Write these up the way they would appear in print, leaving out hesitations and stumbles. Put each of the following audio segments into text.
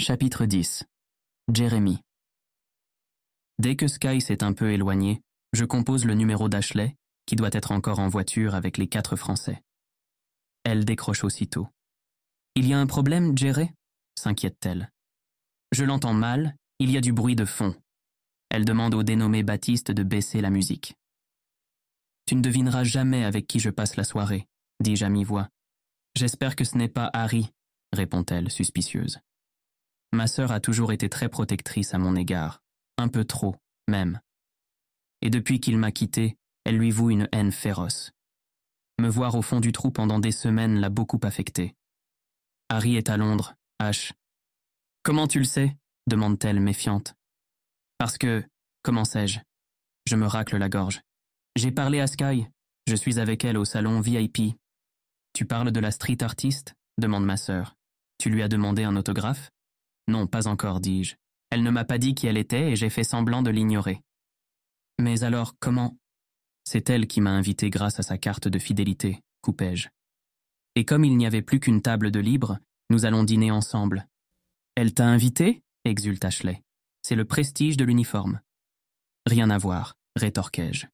Chapitre 10. Jeremy. Dès que Sky s'est un peu éloigné, je compose le numéro d'Ashley, qui doit être encore en voiture avec les 4 Français. Elle décroche aussitôt. « Il y a un problème, Jerry ?» s'inquiète-t-elle. Je l'entends mal, il y a du bruit de fond. Elle demande au dénommé Baptiste de baisser la musique. « Tu ne devineras jamais avec qui je passe la soirée, dis-je à mi-voix. J'espère que ce n'est pas Harry, répond-elle, suspicieuse. Ma sœur a toujours été très protectrice à mon égard, un peu trop, même. Et depuis qu'il m'a quitté, elle lui voue une haine féroce. Me voir au fond du trou pendant des semaines l'a beaucoup affecté. Harry est à Londres, H. Comment tu le sais ? Demande-t-elle méfiante. Parce que, comment sais-je ? Je me racle la gorge. J'ai parlé à Sky, je suis avec elle au salon VIP. Tu parles de la street artiste ? Demande ma sœur. Tu lui as demandé un autographe ? Non, pas encore, dis-je. Elle ne m'a pas dit qui elle était et j'ai fait semblant de l'ignorer. Mais alors, comment ? C'est elle qui m'a invité grâce à sa carte de fidélité, coupai-je. Et comme il n'y avait plus qu'une table de libre, nous allons dîner ensemble. Elle t'a invité ? Exulte Ashley. C'est le prestige de l'uniforme. Rien à voir, rétorquai-je.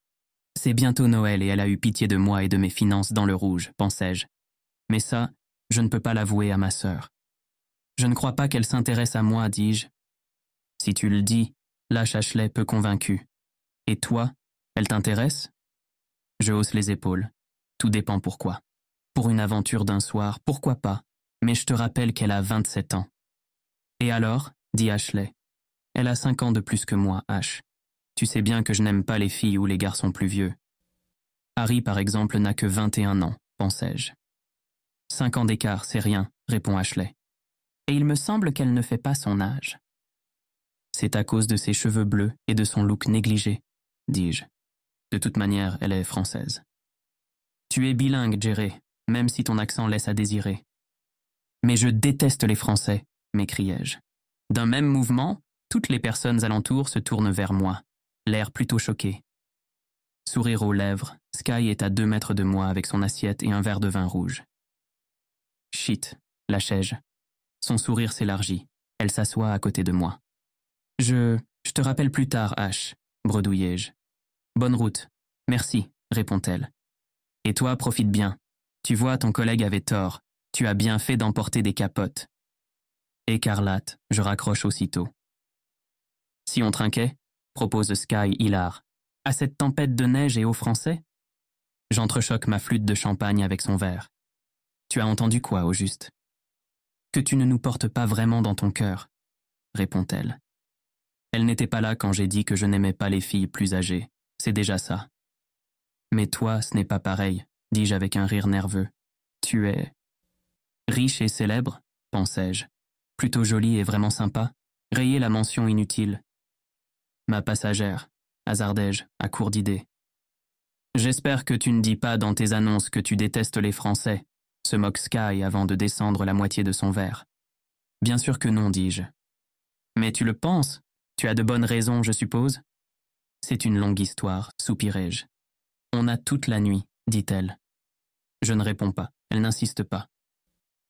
C'est bientôt Noël et elle a eu pitié de moi et de mes finances dans le rouge, pensai-je. Mais ça, je ne peux pas l'avouer à ma sœur. Je ne crois pas qu'elle s'intéresse à moi, dis-je. Si tu le dis, lâche Ashley peu convaincue. Et toi, elle t'intéresse ? Je hausse les épaules. Tout dépend pourquoi. Pour une aventure d'un soir, pourquoi pas ? Mais je te rappelle qu'elle a 27 ans. Et alors ? Dit Ashley. Elle a 5 ans de plus que moi, H. Tu sais bien que je n'aime pas les filles ou les garçons plus vieux. Harry, par exemple, n'a que 21 ans, pensai-je. 5 ans d'écart, c'est rien, répond Ashley. Et il me semble qu'elle ne fait pas son âge. C'est à cause de ses cheveux bleus et de son look négligé, dis-je. De toute manière, elle est française. Tu es bilingue, Jerry, même si ton accent laisse à désirer. Mais je déteste les Français, m'écriai-je. D'un même mouvement, toutes les personnes alentour se tournent vers moi, l'air plutôt choqué. Sourire aux lèvres, Sky est à 2 mètres de moi avec son assiette et un verre de vin rouge. Shit, lâchai-je. Son sourire s'élargit. Elle s'assoit à côté de moi. Je te rappelle plus tard, H, bredouillai-je. Bonne route. Merci, répond-elle. Et toi, profite bien. Tu vois, ton collègue avait tort. Tu as bien fait d'emporter des capotes. Écarlate, je raccroche aussitôt. Si on trinquait, propose Sky hilar. À cette tempête de neige et aux Français ? J'entrechoque ma flûte de champagne avec son verre. Tu as entendu quoi, au juste ? Que tu ne nous portes pas vraiment dans ton cœur, répond-elle. Elle n'était pas là quand j'ai dit que je n'aimais pas les filles plus âgées. C'est déjà ça. Mais toi, ce n'est pas pareil, dis-je avec un rire nerveux. Tu es riche et célèbre, pensai-je. Plutôt jolie et vraiment sympa. Rayer la mention inutile. Ma passagère, hasardai-je, à court d'idées. J'espère que tu ne dis pas dans tes annonces que tu détestes les Français, se moque Sky avant de descendre la moitié de son verre. Bien sûr que non, dis-je. Mais tu le penses ? Tu as de bonnes raisons, je suppose ? C'est une longue histoire, soupirai-je. On a toute la nuit, dit-elle. Je ne réponds pas, elle n'insiste pas.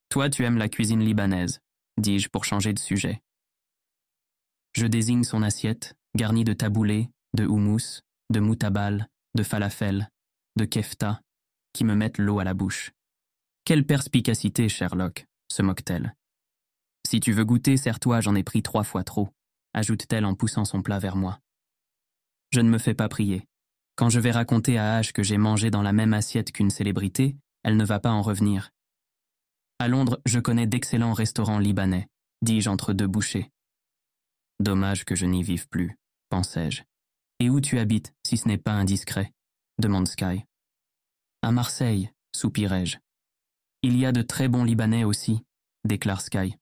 Toi, tu aimes la cuisine libanaise, dis-je pour changer de sujet. Je désigne son assiette, garnie de taboulé, de houmous, de moutabal, de falafel, de kefta, qui me mettent l'eau à la bouche. Quelle perspicacité, Sherlock, se moque-t-elle. Si tu veux goûter, sers-toi, j'en ai pris 3 fois trop, ajoute-t-elle en poussant son plat vers moi. Je ne me fais pas prier. Quand je vais raconter à H que j'ai mangé dans la même assiette qu'une célébrité, elle ne va pas en revenir. À Londres, je connais d'excellents restaurants libanais, dis-je entre 2 bouchées. Dommage que je n'y vive plus, pensai-je. Et où tu habites, si ce n'est pas indiscret ? Demande Sky. À Marseille, soupirai-je. Il y a de très bons Libanais aussi, déclare Sky.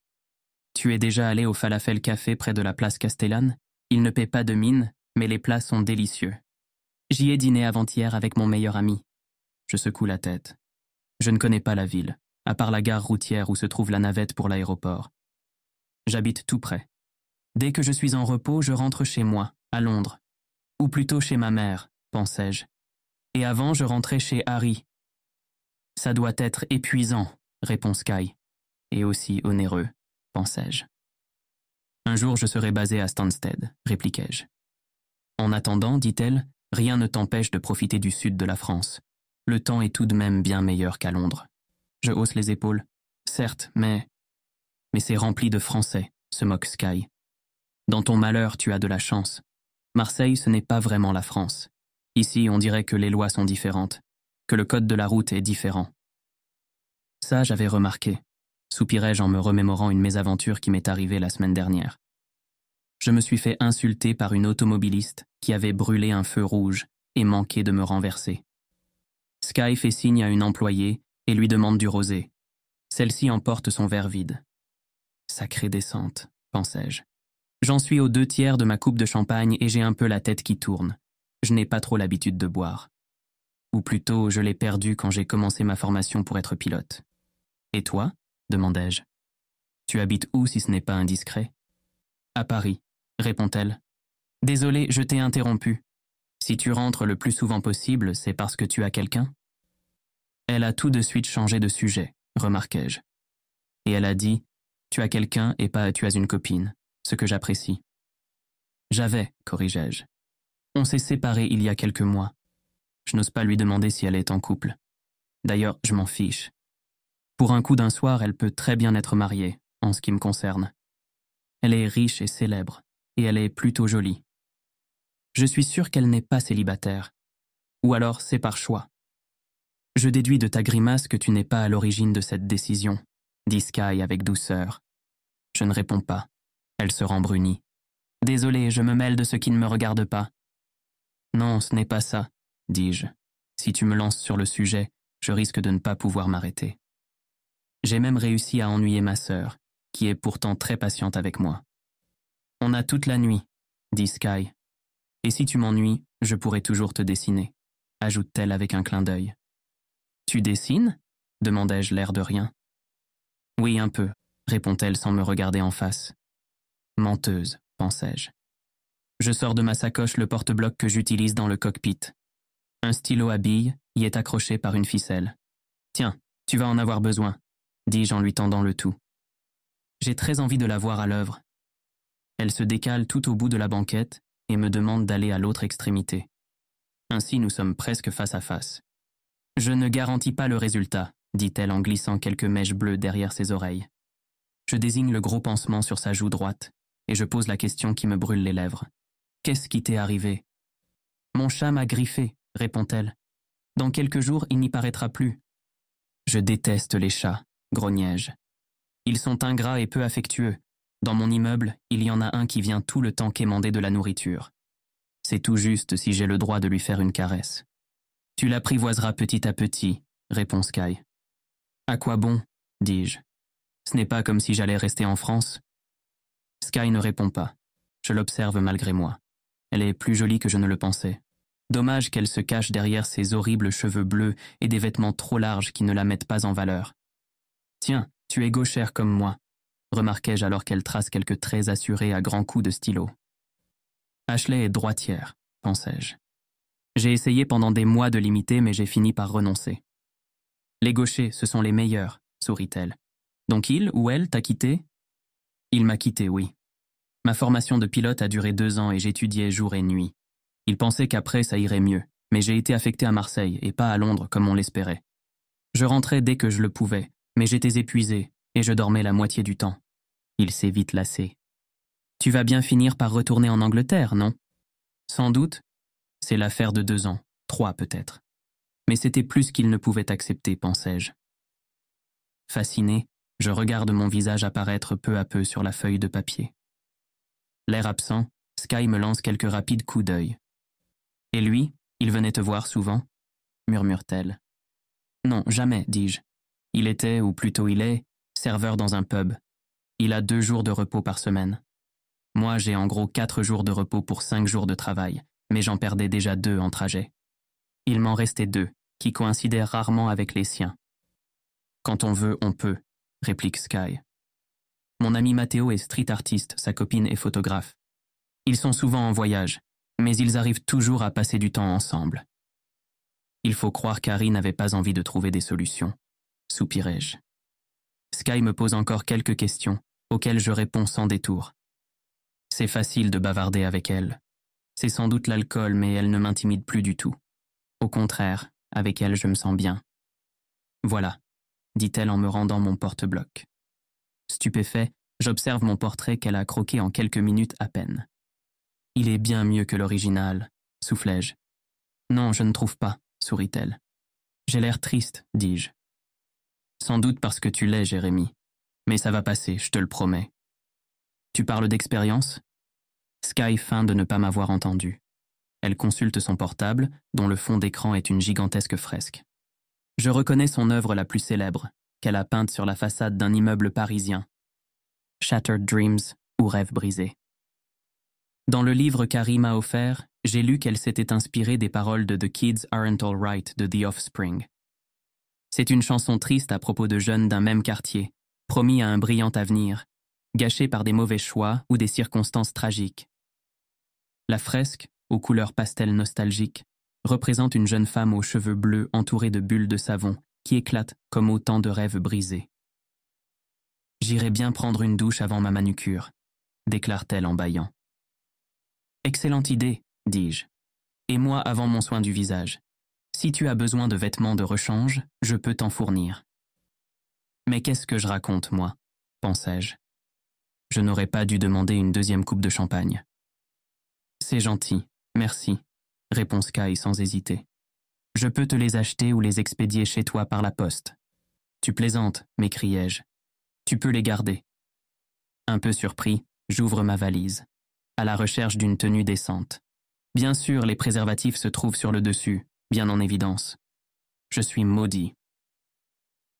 Tu es déjà allé au Falafel Café près de la place Castellane ? Il ne paie pas de mine, mais les plats sont délicieux. J'y ai dîné avant-hier avec mon meilleur ami. Je secoue la tête. Je ne connais pas la ville, à part la gare routière où se trouve la navette pour l'aéroport. J'habite tout près. Dès que je suis en repos, je rentre chez moi, à Londres. Ou plutôt chez ma mère, pensai-je. Et avant, je rentrais chez Harry. Ça doit être épuisant, répond Sky. Et aussi onéreux, pensai-je. Un jour, je serai basé à Stansted, répliquai-je. En attendant, dit-elle, rien ne t'empêche de profiter du sud de la France. Le temps est tout de même bien meilleur qu'à Londres. Je hausse les épaules. Certes, mais c'est rempli de Français, se moque Sky. Dans ton malheur, tu as de la chance. Marseille, ce n'est pas vraiment la France. Ici, on dirait que les lois sont différentes, que le code de la route est différent. Ça, j'avais remarqué, soupirai-je en me remémorant une mésaventure qui m'est arrivée la semaine dernière. Je me suis fait insulter par une automobiliste qui avait brûlé un feu rouge et manqué de me renverser. Sky fait signe à une employée et lui demande du rosé. Celle-ci emporte son verre vide. Sacrée descente, pensai-je. J'en suis aux 2/3 de ma coupe de champagne et j'ai un peu la tête qui tourne. Je n'ai pas trop l'habitude de boire. Ou plutôt, je l'ai perdue quand j'ai commencé ma formation pour être pilote. Et toi ? Demandai-je. Tu habites où si ce n'est pas indiscret ? À Paris, répond-elle. Désolée, je t'ai interrompu. Si tu rentres le plus souvent possible, c'est parce que tu as quelqu'un ? Elle a tout de suite changé de sujet, remarquai-je. Et elle a dit, tu as quelqu'un et pas tu as une copine, ce que j'apprécie. J'avais, corrigeai-je. On s'est séparés il y a quelques mois. Je n'ose pas lui demander si elle est en couple. D'ailleurs, je m'en fiche. Pour un coup d'un soir, elle peut très bien être mariée, en ce qui me concerne. Elle est riche et célèbre, et elle est plutôt jolie. Je suis sûr qu'elle n'est pas célibataire. Ou alors c'est par choix. Je déduis de ta grimace que tu n'es pas à l'origine de cette décision, dit Sky avec douceur. Je ne réponds pas. Elle se rembrunit. Désolé, je me mêle de ce qui ne me regarde pas. Non, ce n'est pas ça, dis-je. Si tu me lances sur le sujet, je risque de ne pas pouvoir m'arrêter. J'ai même réussi à ennuyer ma sœur, qui est pourtant très patiente avec moi. On a toute la nuit, dit Sky. Et si tu m'ennuies, je pourrai toujours te dessiner, ajoute-t-elle avec un clin d'œil. Tu dessines ? Demandai-je l'air de rien. Oui, un peu, répond-elle sans me regarder en face. Menteuse, pensai-je. Je sors de ma sacoche le porte-bloc que j'utilise dans le cockpit. Un stylo à billes y est accroché par une ficelle. Tiens, tu vas en avoir besoin, dis-je en lui tendant le tout. J'ai très envie de la voir à l'œuvre. Elle se décale tout au bout de la banquette et me demande d'aller à l'autre extrémité. Ainsi, nous sommes presque face à face. Je ne garantis pas le résultat, dit-elle en glissant quelques mèches bleues derrière ses oreilles. Je désigne le gros pansement sur sa joue droite et je pose la question qui me brûle les lèvres. Qu'est-ce qui t'est arrivé ? Mon chat m'a griffé, répond-elle. Dans quelques jours, il n'y paraîtra plus. Je déteste les chats, grognai-je. Ils sont ingrats et peu affectueux. Dans mon immeuble, il y en a un qui vient tout le temps quémander de la nourriture. C'est tout juste si j'ai le droit de lui faire une caresse. Tu l'apprivoiseras petit à petit, répond Sky. À quoi bon, dis-je. Ce n'est pas comme si j'allais rester en France. Sky ne répond pas. Je l'observe malgré moi. Elle est plus jolie que je ne le pensais. Dommage qu'elle se cache derrière ses horribles cheveux bleus et des vêtements trop larges qui ne la mettent pas en valeur. Tiens, tu es gauchère comme moi, remarquai-je alors qu'elle trace quelques traits assurés à grands coups de stylo. Ashley est droitière, pensai-je. J'ai essayé pendant des mois de l'imiter, mais j'ai fini par renoncer. Les gauchers, ce sont les meilleurs, sourit-elle. Donc il ou elle t'a quitté ? Il m'a quitté, oui. Ma formation de pilote a duré 2 ans et j'étudiais jour et nuit. Il pensait qu'après ça irait mieux, mais j'ai été affecté à Marseille et pas à Londres comme on l'espérait. Je rentrais dès que je le pouvais, mais j'étais épuisé et je dormais la moitié du temps. Il s'est vite lassé. Tu vas bien finir par retourner en Angleterre, non ? Sans doute. C'est l'affaire de 2 ans, 3 peut-être. Mais c'était plus qu'il ne pouvait accepter, pensai-je. Fasciné, je regarde mon visage apparaître peu à peu sur la feuille de papier. L'air absent, Sky me lance quelques rapides coups d'œil. Et lui, il venait te voir souvent ? Murmure-t-elle. Non, jamais, dis-je. Il était, ou plutôt il est, serveur dans un pub. Il a 2 jours de repos par semaine. Moi, j'ai en gros 4 jours de repos pour 5 jours de travail, mais j'en perdais déjà 2 en trajet. Il m'en restait 2, qui coïncidaient rarement avec les siens. Quand on veut, on peut, réplique Sky. Mon ami Matteo est street artiste, sa copine est photographe. Ils sont souvent en voyage, mais ils arrivent toujours à passer du temps ensemble. Il faut croire qu'Harry n'avait pas envie de trouver des solutions, soupirai-je. Sky me pose encore quelques questions, auxquelles je réponds sans détour. C'est facile de bavarder avec elle. C'est sans doute l'alcool, mais elle ne m'intimide plus du tout. Au contraire, avec elle, je me sens bien. Voilà, dit-elle en me rendant mon porte-bloc. Stupéfait, j'observe mon portrait qu'elle a croqué en quelques minutes à peine. Il est bien mieux que l'original, soufflai-je. Non, je ne trouve pas, sourit-elle. J'ai l'air triste, dis-je. Sans doute parce que tu l'es, Jérémie. Mais ça va passer, je te le promets. Tu parles d'expérience? Sky feint de ne pas m'avoir entendu. Elle consulte son portable, dont le fond d'écran est une gigantesque fresque. Je reconnais son œuvre la plus célèbre, qu'elle a peinte sur la façade d'un immeuble parisien. Shattered Dreams ou Rêves brisés. Dans le livre qu'Harry m'a offert, j'ai lu qu'elle s'était inspirée des paroles de The Kids Aren't All Right de The Offspring. C'est une chanson triste à propos de jeunes d'un même quartier, promis à un brillant avenir, gâchés par des mauvais choix ou des circonstances tragiques. La fresque, aux couleurs pastel nostalgiques, représente une jeune femme aux cheveux bleus entourée de bulles de savon qui éclatent comme autant de rêves brisés. « J'irai bien prendre une douche avant ma manucure », déclare-t-elle en bâillant. « Excellente idée, dis-je. Et moi avant mon soin du visage. Si tu as besoin de vêtements de rechange, je peux t'en fournir. » Mais qu'est-ce que je raconte, moi, pensai-je. Je n'aurais pas dû demander une deuxième coupe de champagne. C'est gentil, merci, répond Sky sans hésiter. Je peux te les acheter ou les expédier chez toi par la poste. Tu plaisantes, m'écriai-je. Tu peux les garder. Un peu surpris, j'ouvre ma valise, à la recherche d'une tenue décente. Bien sûr, les préservatifs se trouvent sur le dessus, bien en évidence. Je suis maudit.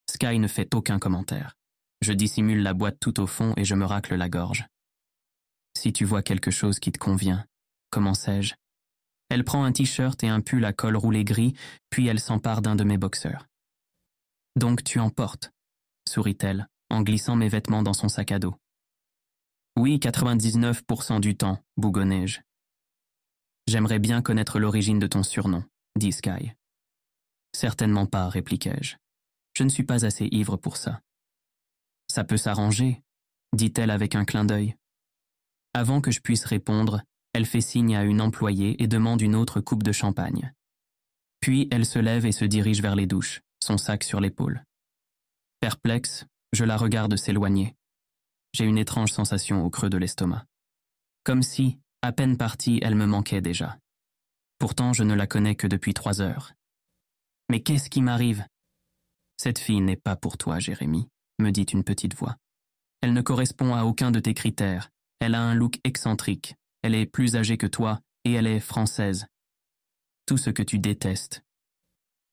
Sky ne fait aucun commentaire. Je dissimule la boîte tout au fond et je me racle la gorge. Si tu vois quelque chose qui te convient, commençai-je. Elle prend un t-shirt et un pull à col roulé gris, puis elle s'empare d'un de mes boxeurs. Donc tu en portes, sourit-elle, en glissant mes vêtements dans son sac à dos. Oui, 99% du temps, bougonnai-je. J'aimerais bien connaître l'origine de ton surnom, dit Sky. Certainement pas, répliquai-je. Je ne suis pas assez ivre pour ça. Ça peut s'arranger, dit-elle avec un clin d'œil. Avant que je puisse répondre, elle fait signe à une employée et demande une autre coupe de champagne. Puis elle se lève et se dirige vers les douches, son sac sur l'épaule. Perplexe, je la regarde s'éloigner. J'ai une étrange sensation au creux de l'estomac. Comme si, à peine partie, elle me manquait déjà. Pourtant, je ne la connais que depuis 3 heures. Mais qu'est-ce qui m'arrive? Cette fille n'est pas pour toi, Jérémie, me dit une petite voix. Elle ne correspond à aucun de tes critères. Elle a un look excentrique. Elle est plus âgée que toi et elle est française. Tout ce que tu détestes.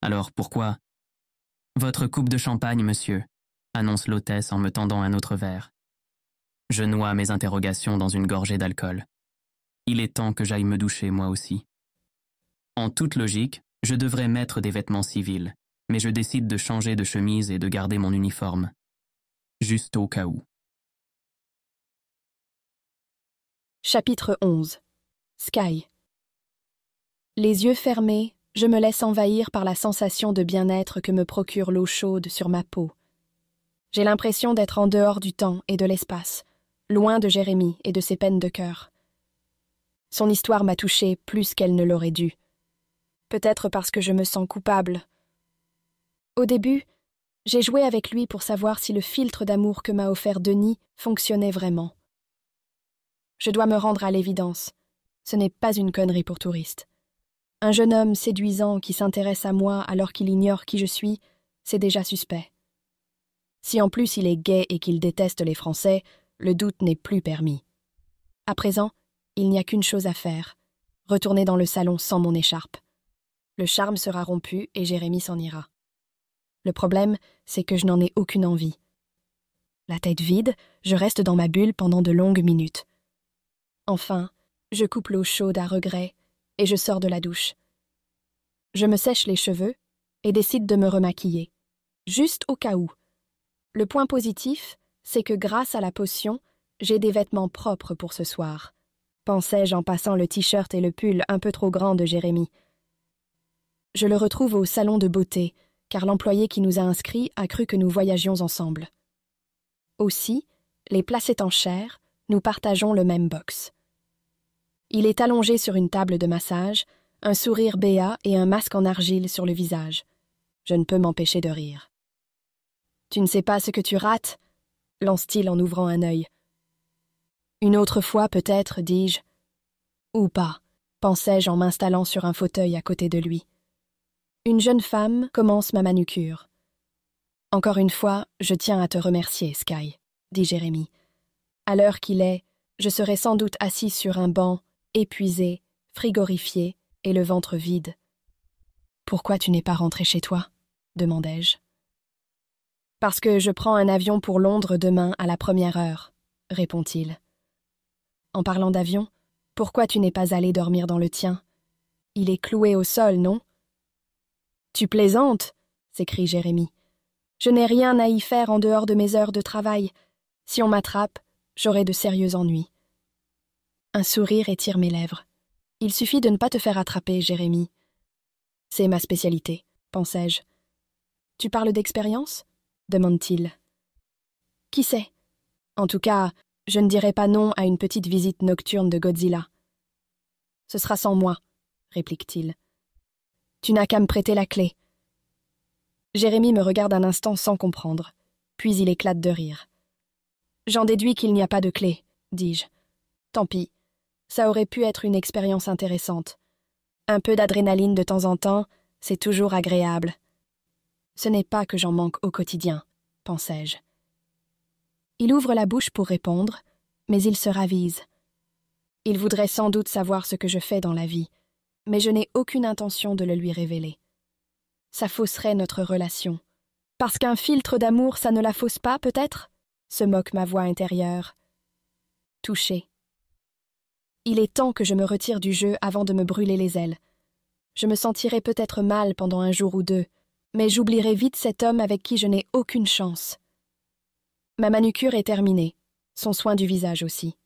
Alors pourquoi? Votre coupe de champagne, monsieur, annonce l'hôtesse en me tendant un autre verre. Je noie mes interrogations dans une gorgée d'alcool. Il est temps que j'aille me doucher moi aussi. En toute logique, je devrais mettre des vêtements civils, mais je décide de changer de chemise et de garder mon uniforme. Juste au cas où. Chapitre 11. Sky. Les yeux fermés, je me laisse envahir par la sensation de bien-être que me procure l'eau chaude sur ma peau. J'ai l'impression d'être en dehors du temps et de l'espace, loin de Jérémie et de ses peines de cœur. Son histoire m'a touchée plus qu'elle ne l'aurait dû. Peut-être parce que je me sens coupable. Au début, j'ai joué avec lui pour savoir si le filtre d'amour que m'a offert Denis fonctionnait vraiment. Je dois me rendre à l'évidence. Ce n'est pas une connerie pour touriste. Un jeune homme séduisant qui s'intéresse à moi alors qu'il ignore qui je suis, c'est déjà suspect. Si en plus il est gai et qu'il déteste les Français, le doute n'est plus permis. À présent, il n'y a qu'une chose à faire, retourner dans le salon sans mon écharpe. Le charme sera rompu et Jérémie s'en ira. Le problème, c'est que je n'en ai aucune envie. La tête vide, je reste dans ma bulle pendant de longues minutes. Enfin, je coupe l'eau chaude à regret et je sors de la douche. Je me sèche les cheveux et décide de me remaquiller, juste au cas où. Le point positif, c'est que grâce à la potion, j'ai des vêtements propres pour ce soir, pensais-je en passant le t-shirt et le pull un peu trop grand de Jérémie. Je le retrouve au salon de beauté, car l'employé qui nous a inscrits a cru que nous voyagions ensemble. Aussi, les places étant chères, Nous partageons le même box. Il est allongé sur une table de massage, un sourire béat et un masque en argile sur le visage. Je ne peux m'empêcher de rire. « Tu ne sais pas ce que tu rates ?» lance-t-il en ouvrant un œil. « Une autre fois peut-être, dis-je. Ou pas, pensai-je en m'installant sur un fauteuil à côté de lui. Une jeune femme commence ma manucure. « Encore une fois, je tiens à te remercier, Sky, » dit Jérémie. « À l'heure qu'il est, je serai sans doute assis sur un banc, épuisé, frigorifié et le ventre vide. »« Pourquoi tu n'es pas rentré chez toi ?» demandai-je. « Parce que je prends un avion pour Londres demain à la 1e heure, » répond-il. « En parlant d'avion, pourquoi tu n'es pas allé dormir dans le tien? Il est cloué au sol, non ?»« Tu plaisantes » s'écrie Jérémie. « Je n'ai rien à y faire en dehors de mes heures de travail. Si on m'attrape, j'aurai de sérieux ennuis. » Un sourire étire mes lèvres. « Il suffit de ne pas te faire attraper, Jérémie. »« C'est ma spécialité, » pensai-je. « Tu parles d'expérience ?» demande-t-il. « Qui sait? En tout cas, je ne dirai pas non à une petite visite nocturne de Godzilla. »« Ce sera sans moi, » réplique-t-il. « Tu n'as qu'à me prêter la clé. » Jérémie me regarde un instant sans comprendre, puis il éclate de rire. « J'en déduis qu'il n'y a pas de clé, » dis-je. « Tant pis, ça aurait pu être une expérience intéressante. Un peu d'adrénaline de temps en temps, c'est toujours agréable. » Ce n'est pas que j'en manque au quotidien, pensai-je. Il ouvre la bouche pour répondre, mais il se ravise. Il voudrait sans doute savoir ce que je fais dans la vie, mais je n'ai aucune intention de le lui révéler. Ça fausserait notre relation. Parce qu'un filtre d'amour, ça ne la fausse pas, peut-être ? Se moque ma voix intérieure. Touché. Il est temps que je me retire du jeu avant de me brûler les ailes. Je me sentirai peut-être mal pendant un jour ou deux, mais j'oublierai vite cet homme avec qui je n'ai aucune chance. Ma manucure est terminée, son soin du visage aussi.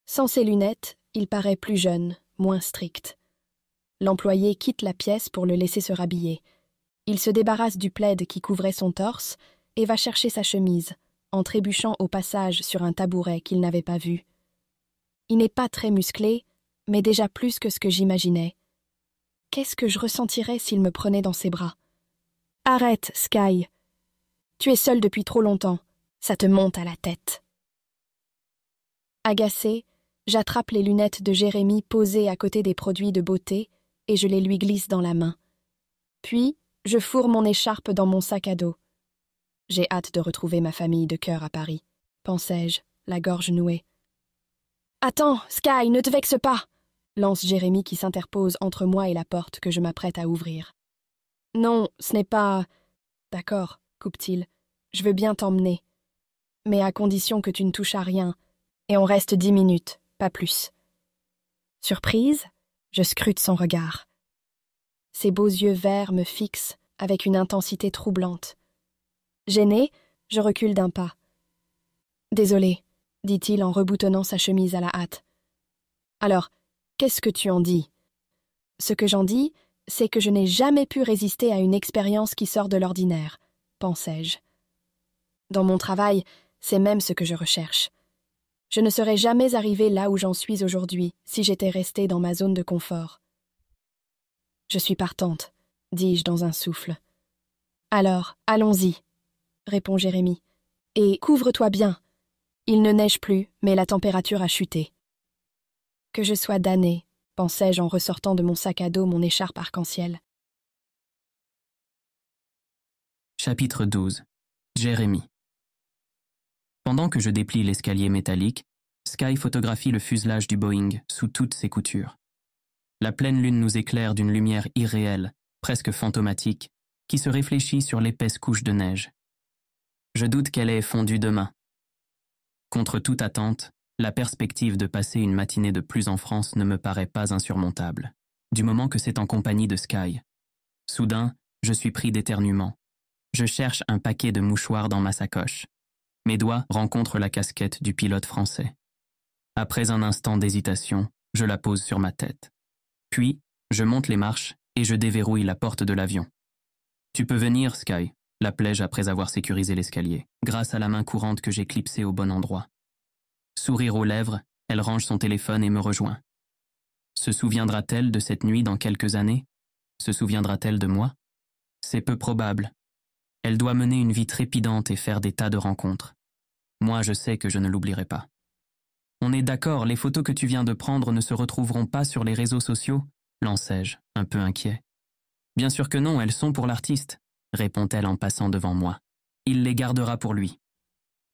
Sans ses lunettes, il paraît plus jeune, moins strict. L'employé quitte la pièce pour le laisser se rhabiller. Il se débarrasse du plaid qui couvrait son torse et va chercher sa chemise, en trébuchant au passage sur un tabouret qu'il n'avait pas vu. Il n'est pas très musclé, mais déjà plus que ce que j'imaginais. Qu'est-ce que je ressentirais s'il me prenait dans ses bras ? « Arrête, Sky. Tu es seule depuis trop longtemps. Ça te monte à la tête. » Agacée, j'attrape les lunettes de Jérémie posées à côté des produits de beauté et je les lui glisse dans la main. Puis, je fourre mon écharpe dans mon sac à dos. J'ai hâte de retrouver ma famille de cœur à Paris, pensai-je, la gorge nouée. « Attends, Sky, ne te vexe pas !» lance Jérémie qui s'interpose entre moi et la porte que je m'apprête à ouvrir. « Non, ce n'est pas... »« D'accord, » coupe-t-il, « je veux bien t'emmener. Mais à condition que tu ne touches à rien, et on reste 10 minutes, pas plus. » Surprise, je scrute son regard. Ses beaux yeux verts me fixent avec une intensité troublante. Gênée, je recule d'un pas. « Désolé, » dit-il en reboutonnant sa chemise à la hâte. « Alors, qu'est-ce que tu en dis ?»« Ce que j'en dis, c'est que je n'ai jamais pu résister à une expérience qui sort de l'ordinaire, pensai-je. Dans mon travail, c'est même ce que je recherche. Je ne serais jamais arrivée là où j'en suis aujourd'hui si j'étais restée dans ma zone de confort. « Je suis partante, » dis-je dans un souffle. « Alors, allons-y, » répond Jérémie. « Et couvre-toi bien. Il ne neige plus, mais la température a chuté. » Que je sois damnée, pensai-je en ressortant de mon sac à dos mon écharpe arc-en-ciel. Chapitre 12. Jérémie. Pendant que je déplie l'escalier métallique, Sky photographie le fuselage du Boeing sous toutes ses coutures. La pleine lune nous éclaire d'une lumière irréelle, presque fantomatique, qui se réfléchit sur l'épaisse couche de neige. Je doute qu'elle ait fondu demain. Contre toute attente, la perspective de passer une matinée de plus en France ne me paraît pas insurmontable, du moment que c'est en compagnie de Sky. Soudain, je suis pris d'éternuement. Je cherche un paquet de mouchoirs dans ma sacoche. Mes doigts rencontrent la casquette du pilote français. Après un instant d'hésitation, je la pose sur ma tête. Puis, je monte les marches et je déverrouille la porte de l'avion. « Tu peux venir, Sky », l'appelai-je après avoir sécurisé l'escalier, grâce à la main courante que j'ai clipsée au bon endroit. Sourire aux lèvres, elle range son téléphone et me rejoint. Se souviendra-t-elle de cette nuit dans quelques années? Se souviendra-t-elle de moi? C'est peu probable. Elle doit mener une vie trépidante et faire des tas de rencontres. Moi, je sais que je ne l'oublierai pas. On est d'accord, les photos que tu viens de prendre ne se retrouveront pas sur les réseaux sociaux? Lançai-je, un peu inquiet. Bien sûr que non, elles sont pour l'artiste, répond-elle en passant devant moi. Il les gardera pour lui.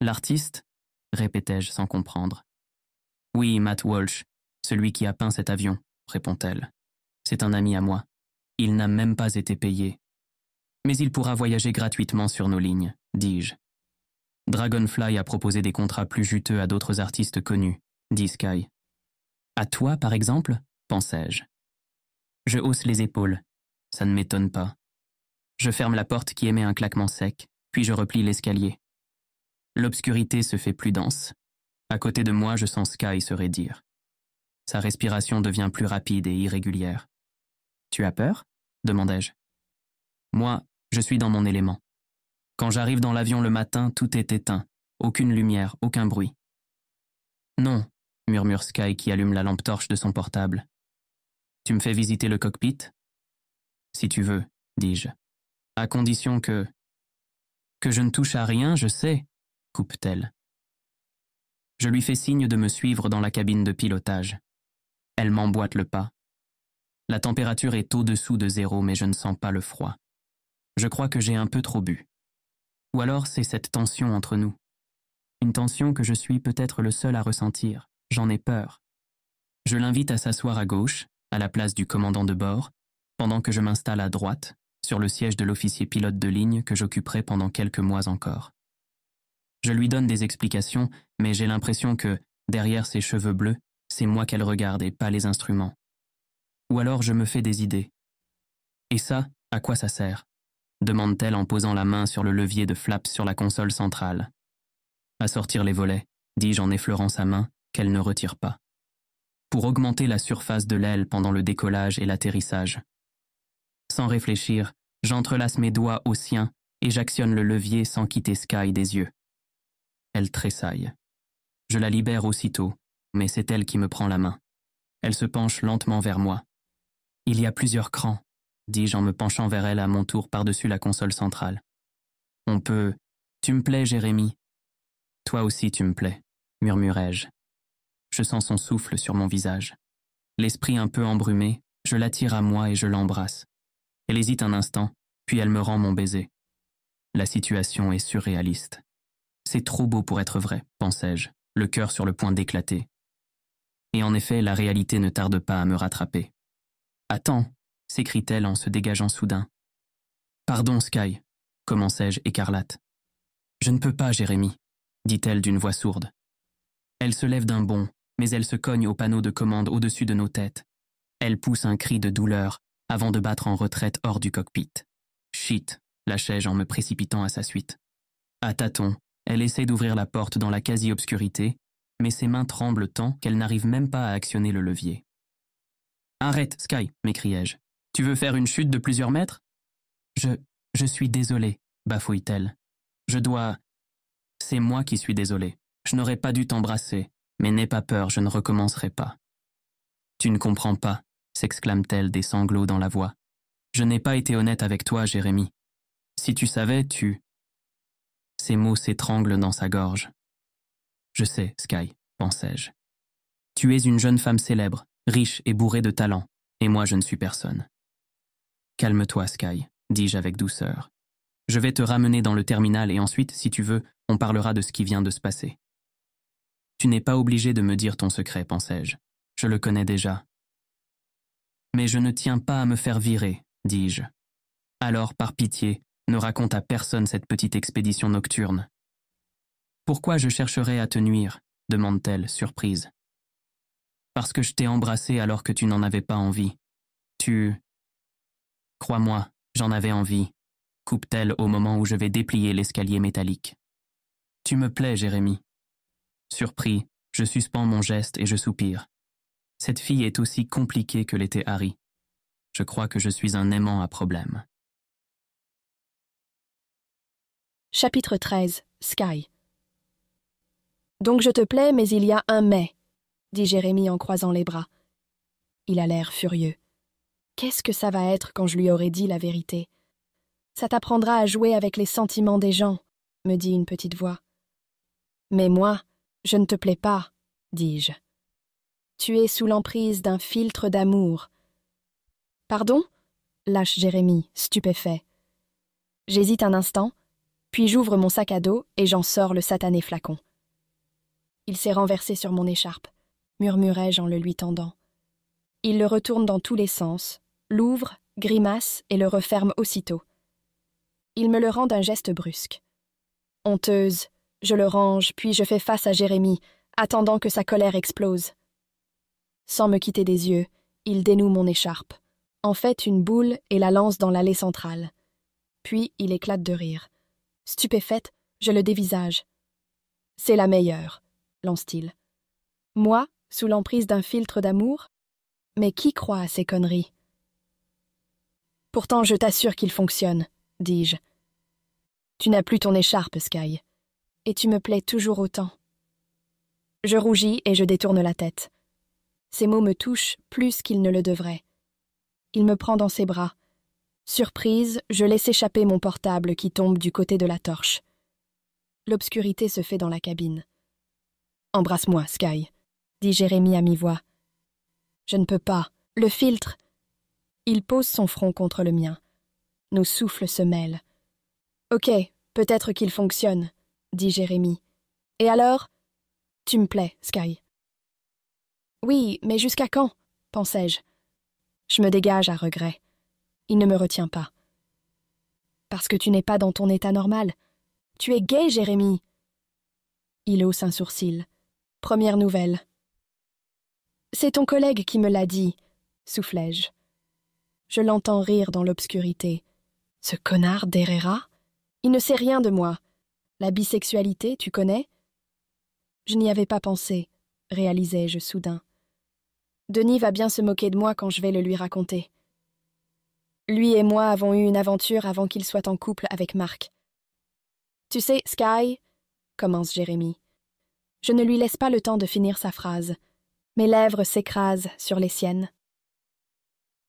L'artiste? Répétai-je sans comprendre. Oui, Matt Walsh, celui qui a peint cet avion, répond-elle. C'est un ami à moi. Il n'a même pas été payé. Mais il pourra voyager gratuitement sur nos lignes, dis-je. Dragonfly a proposé des contrats plus juteux à d'autres artistes connus, dit Sky. À toi, par exemple, pensai-je. Je hausse les épaules. Ça ne m'étonne pas. Je ferme la porte qui émet un claquement sec, puis je replie l'escalier. L'obscurité se fait plus dense. À côté de moi, je sens Sky se raidir. Sa respiration devient plus rapide et irrégulière. Tu as peur? Demandai-je. Moi, je suis dans mon élément. Quand j'arrive dans l'avion le matin, tout est éteint. Aucune lumière, aucun bruit. Non, murmure Sky qui allume la lampe torche de son portable. Tu me fais visiter le cockpit? Si tu veux, dis-je. À condition que je ne touche à rien, je sais, coupe-t-elle. Je lui fais signe de me suivre dans la cabine de pilotage. Elle m'emboîte le pas. La température est au-dessous de 0, mais je ne sens pas le froid. Je crois que j'ai un peu trop bu. Ou alors c'est cette tension entre nous. Une tension que je suis peut-être le seul à ressentir. J'en ai peur. Je l'invite à s'asseoir à gauche, à la place du commandant de bord, pendant que je m'installe à droite, sur le siège de l'officier pilote de ligne que j'occuperai pendant quelques mois encore. Je lui donne des explications, mais j'ai l'impression que, derrière ses cheveux bleus, c'est moi qu'elle regarde et pas les instruments. Ou alors je me fais des idées. Et ça, à quoi ça sert? Demande-t-elle en posant la main sur le levier de flaps sur la console centrale. À sortir les volets, dis-je en effleurant sa main, qu'elle ne retire pas. Pour augmenter la surface de l'aile pendant le décollage et l'atterrissage. Sans réfléchir, j'entrelace mes doigts aux siens et j'actionne le levier sans quitter Sky des yeux. Elle tressaille. Je la libère aussitôt, mais c'est elle qui me prend la main. Elle se penche lentement vers moi. Il y a plusieurs crans, dis-je en me penchant vers elle à mon tour par-dessus la console centrale. On peut... Tu me plais, Jérémy. Toi aussi tu me plais, murmurai-je. Je sens son souffle sur mon visage. L'esprit un peu embrumé, je l'attire à moi et je l'embrasse. Elle hésite un instant, puis elle me rend mon baiser. La situation est surréaliste. C'est trop beau pour être vrai, pensai-je, le cœur sur le point d'éclater. Et en effet, la réalité ne tarde pas à me rattraper. « Attends !» s'écrie-t-elle en se dégageant soudain. « Pardon, Sky !» commençai-je écarlate. « Je ne peux pas, Jérémy !» dit-elle d'une voix sourde. Elle se lève d'un bond, mais elle se cogne au panneau de commande au-dessus de nos têtes. Elle pousse un cri de douleur avant de battre en retraite hors du cockpit. « Shit !» lâchai-je en me précipitant à sa suite. À tâtons, elle essaie d'ouvrir la porte dans la quasi-obscurité, mais ses mains tremblent tant qu'elle n'arrive même pas à actionner le levier. « Arrête, Sky !» m'écriai-je. « Tu veux faire une chute de plusieurs mètres ?»« Je suis désolée, bafouille-t-elle. Je dois... C'est moi qui suis désolée. Je n'aurais pas dû t'embrasser, mais n'aie pas peur, je ne recommencerai pas. »« Tu ne comprends pas, » s'exclame-t-elle des sanglots dans la voix. « Je n'ai pas été honnête avec toi, Jérémy. Si tu savais, tu... » Ces mots s'étranglent dans sa gorge. « Je sais, Sky, pensai-je. Tu es une jeune femme célèbre, riche et bourrée de talent, et moi je ne suis personne. »« Calme-toi, Sky, dis-je avec douceur. Je vais te ramener dans le terminal et ensuite, si tu veux, on parlera de ce qui vient de se passer. »« Tu n'es pas obligé de me dire ton secret, pensai-je. Je le connais déjà. »« Mais je ne tiens pas à me faire virer, dis-je. Alors, par pitié, ne raconte à personne cette petite expédition nocturne. »« Pourquoi je chercherais à te nuire ?» demande-t-elle, surprise. « Parce que je t'ai embrassé alors que tu n'en avais pas envie. Tu... » « Crois-moi, j'en avais envie, » coupe-t-elle au moment où je vais déplier l'escalier métallique. « Tu me plais, Jérémy. » Surpris, je suspends mon geste et je soupire. Cette fille est aussi compliquée que l'était Harry. Je crois que je suis un aimant à problème. Chapitre 13. Sky. Donc je te plais, mais il y a un mais, dit Jérémie en croisant les bras. Il a l'air furieux. Qu'est-ce que ça va être quand je lui aurai dit la vérité? Ça t'apprendra à jouer avec les sentiments des gens, me dit une petite voix. Mais moi, je ne te plais pas, dis-je. Tu es sous l'emprise d'un filtre d'amour. Pardon? Lâche Jérémie, stupéfait. J'hésite un instant, puis j'ouvre mon sac à dos et j'en sors le satané flacon. Il s'est renversé sur mon écharpe, murmurai-je en le lui tendant. Il le retourne dans tous les sens, l'ouvre, grimace et le referme aussitôt. Il me le rend d'un geste brusque. Honteuse, je le range, puis je fais face à Jérémie, attendant que sa colère explose. Sans me quitter des yeux, il dénoue mon écharpe, en fait une boule et la lance dans l'allée centrale. Puis il éclate de rire. Stupéfaite, je le dévisage. « C'est la meilleure », lance-t-il. « Moi, sous l'emprise d'un filtre d'amour? Mais qui croit à ces conneries? » « Pourtant, je t'assure qu'il fonctionne, » dis-je. « Tu n'as plus ton écharpe, Sky, et tu me plais toujours autant. » Je rougis et je détourne la tête. Ces mots me touchent plus qu'ils ne le devraient. Il me prend dans ses bras. Surprise, je laisse échapper mon portable qui tombe du côté de la torche. L'obscurité se fait dans la cabine. « Embrasse-moi, Sky, » dit Jérémie à mi-voix. « Je ne peux pas. Le filtre. » Il pose son front contre le mien. Nos souffles se mêlent. « Ok, peut-être qu'il fonctionne, » dit Jérémie. « Et alors? Tu me plais, Sky. » « Oui, mais jusqu'à quand? » pensai-je. Je me dégage à regret. Il ne me retient pas. « Parce que tu n'es pas dans ton état normal. Tu es gay, Jérémie. » Il hausse un sourcil. Première nouvelle. « C'est ton collègue qui me l'a dit, » soufflai-je. Je l'entends rire dans l'obscurité. Ce connard d'Herrera? Il ne sait rien de moi. La bisexualité, tu connais? Je n'y avais pas pensé, réalisai-je soudain. Denis va bien se moquer de moi quand je vais le lui raconter. Lui et moi avons eu une aventure avant qu'il soit en couple avec Marc. Tu sais, Sky, commence Jérémie. Je ne lui laisse pas le temps de finir sa phrase. Mes lèvres s'écrasent sur les siennes.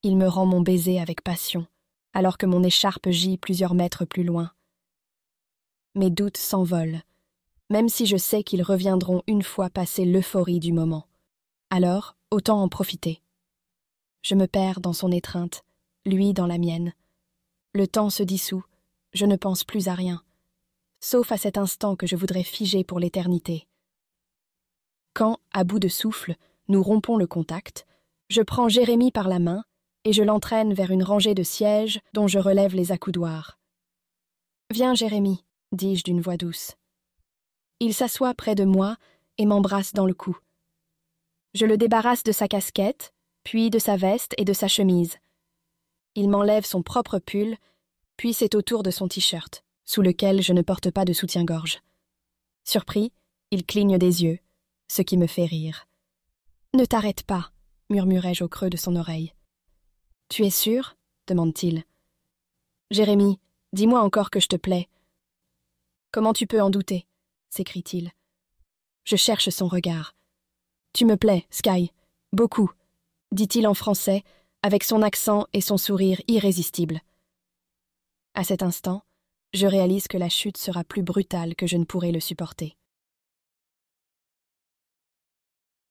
Il me rend mon baiser avec passion, alors que mon écharpe gît plusieurs mètres plus loin. Mes doutes s'envolent, même si je sais qu'ils reviendront une fois passée l'euphorie du moment. Alors, autant en profiter. Je me perds dans son étreinte, lui dans la mienne. Le temps se dissout, je ne pense plus à rien, sauf à cet instant que je voudrais figer pour l'éternité. Quand, à bout de souffle, nous rompons le contact, je prends Jérémie par la main et je l'entraîne vers une rangée de sièges dont je relève les accoudoirs. « Viens, Jérémie, » dis-je d'une voix douce. Il s'assoit près de moi et m'embrasse dans le cou. Je le débarrasse de sa casquette, puis de sa veste et de sa chemise. Il m'enlève son propre pull, puis c'est au tour de son t-shirt, sous lequel je ne porte pas de soutien-gorge. Surpris, il cligne des yeux, ce qui me fait rire. « Ne t'arrête pas, » murmurai-je au creux de son oreille. « Tu es sûr ?» demande-t-il. « Jérémie, dis-moi encore que je te plais. »« Comment tu peux en douter ?» s'écrie-t-il. Je cherche son regard. « Tu me plais, Sky, beaucoup, » dit-il en français, avec son accent et son sourire irrésistible. À cet instant, je réalise que la chute sera plus brutale que je ne pourrai le supporter.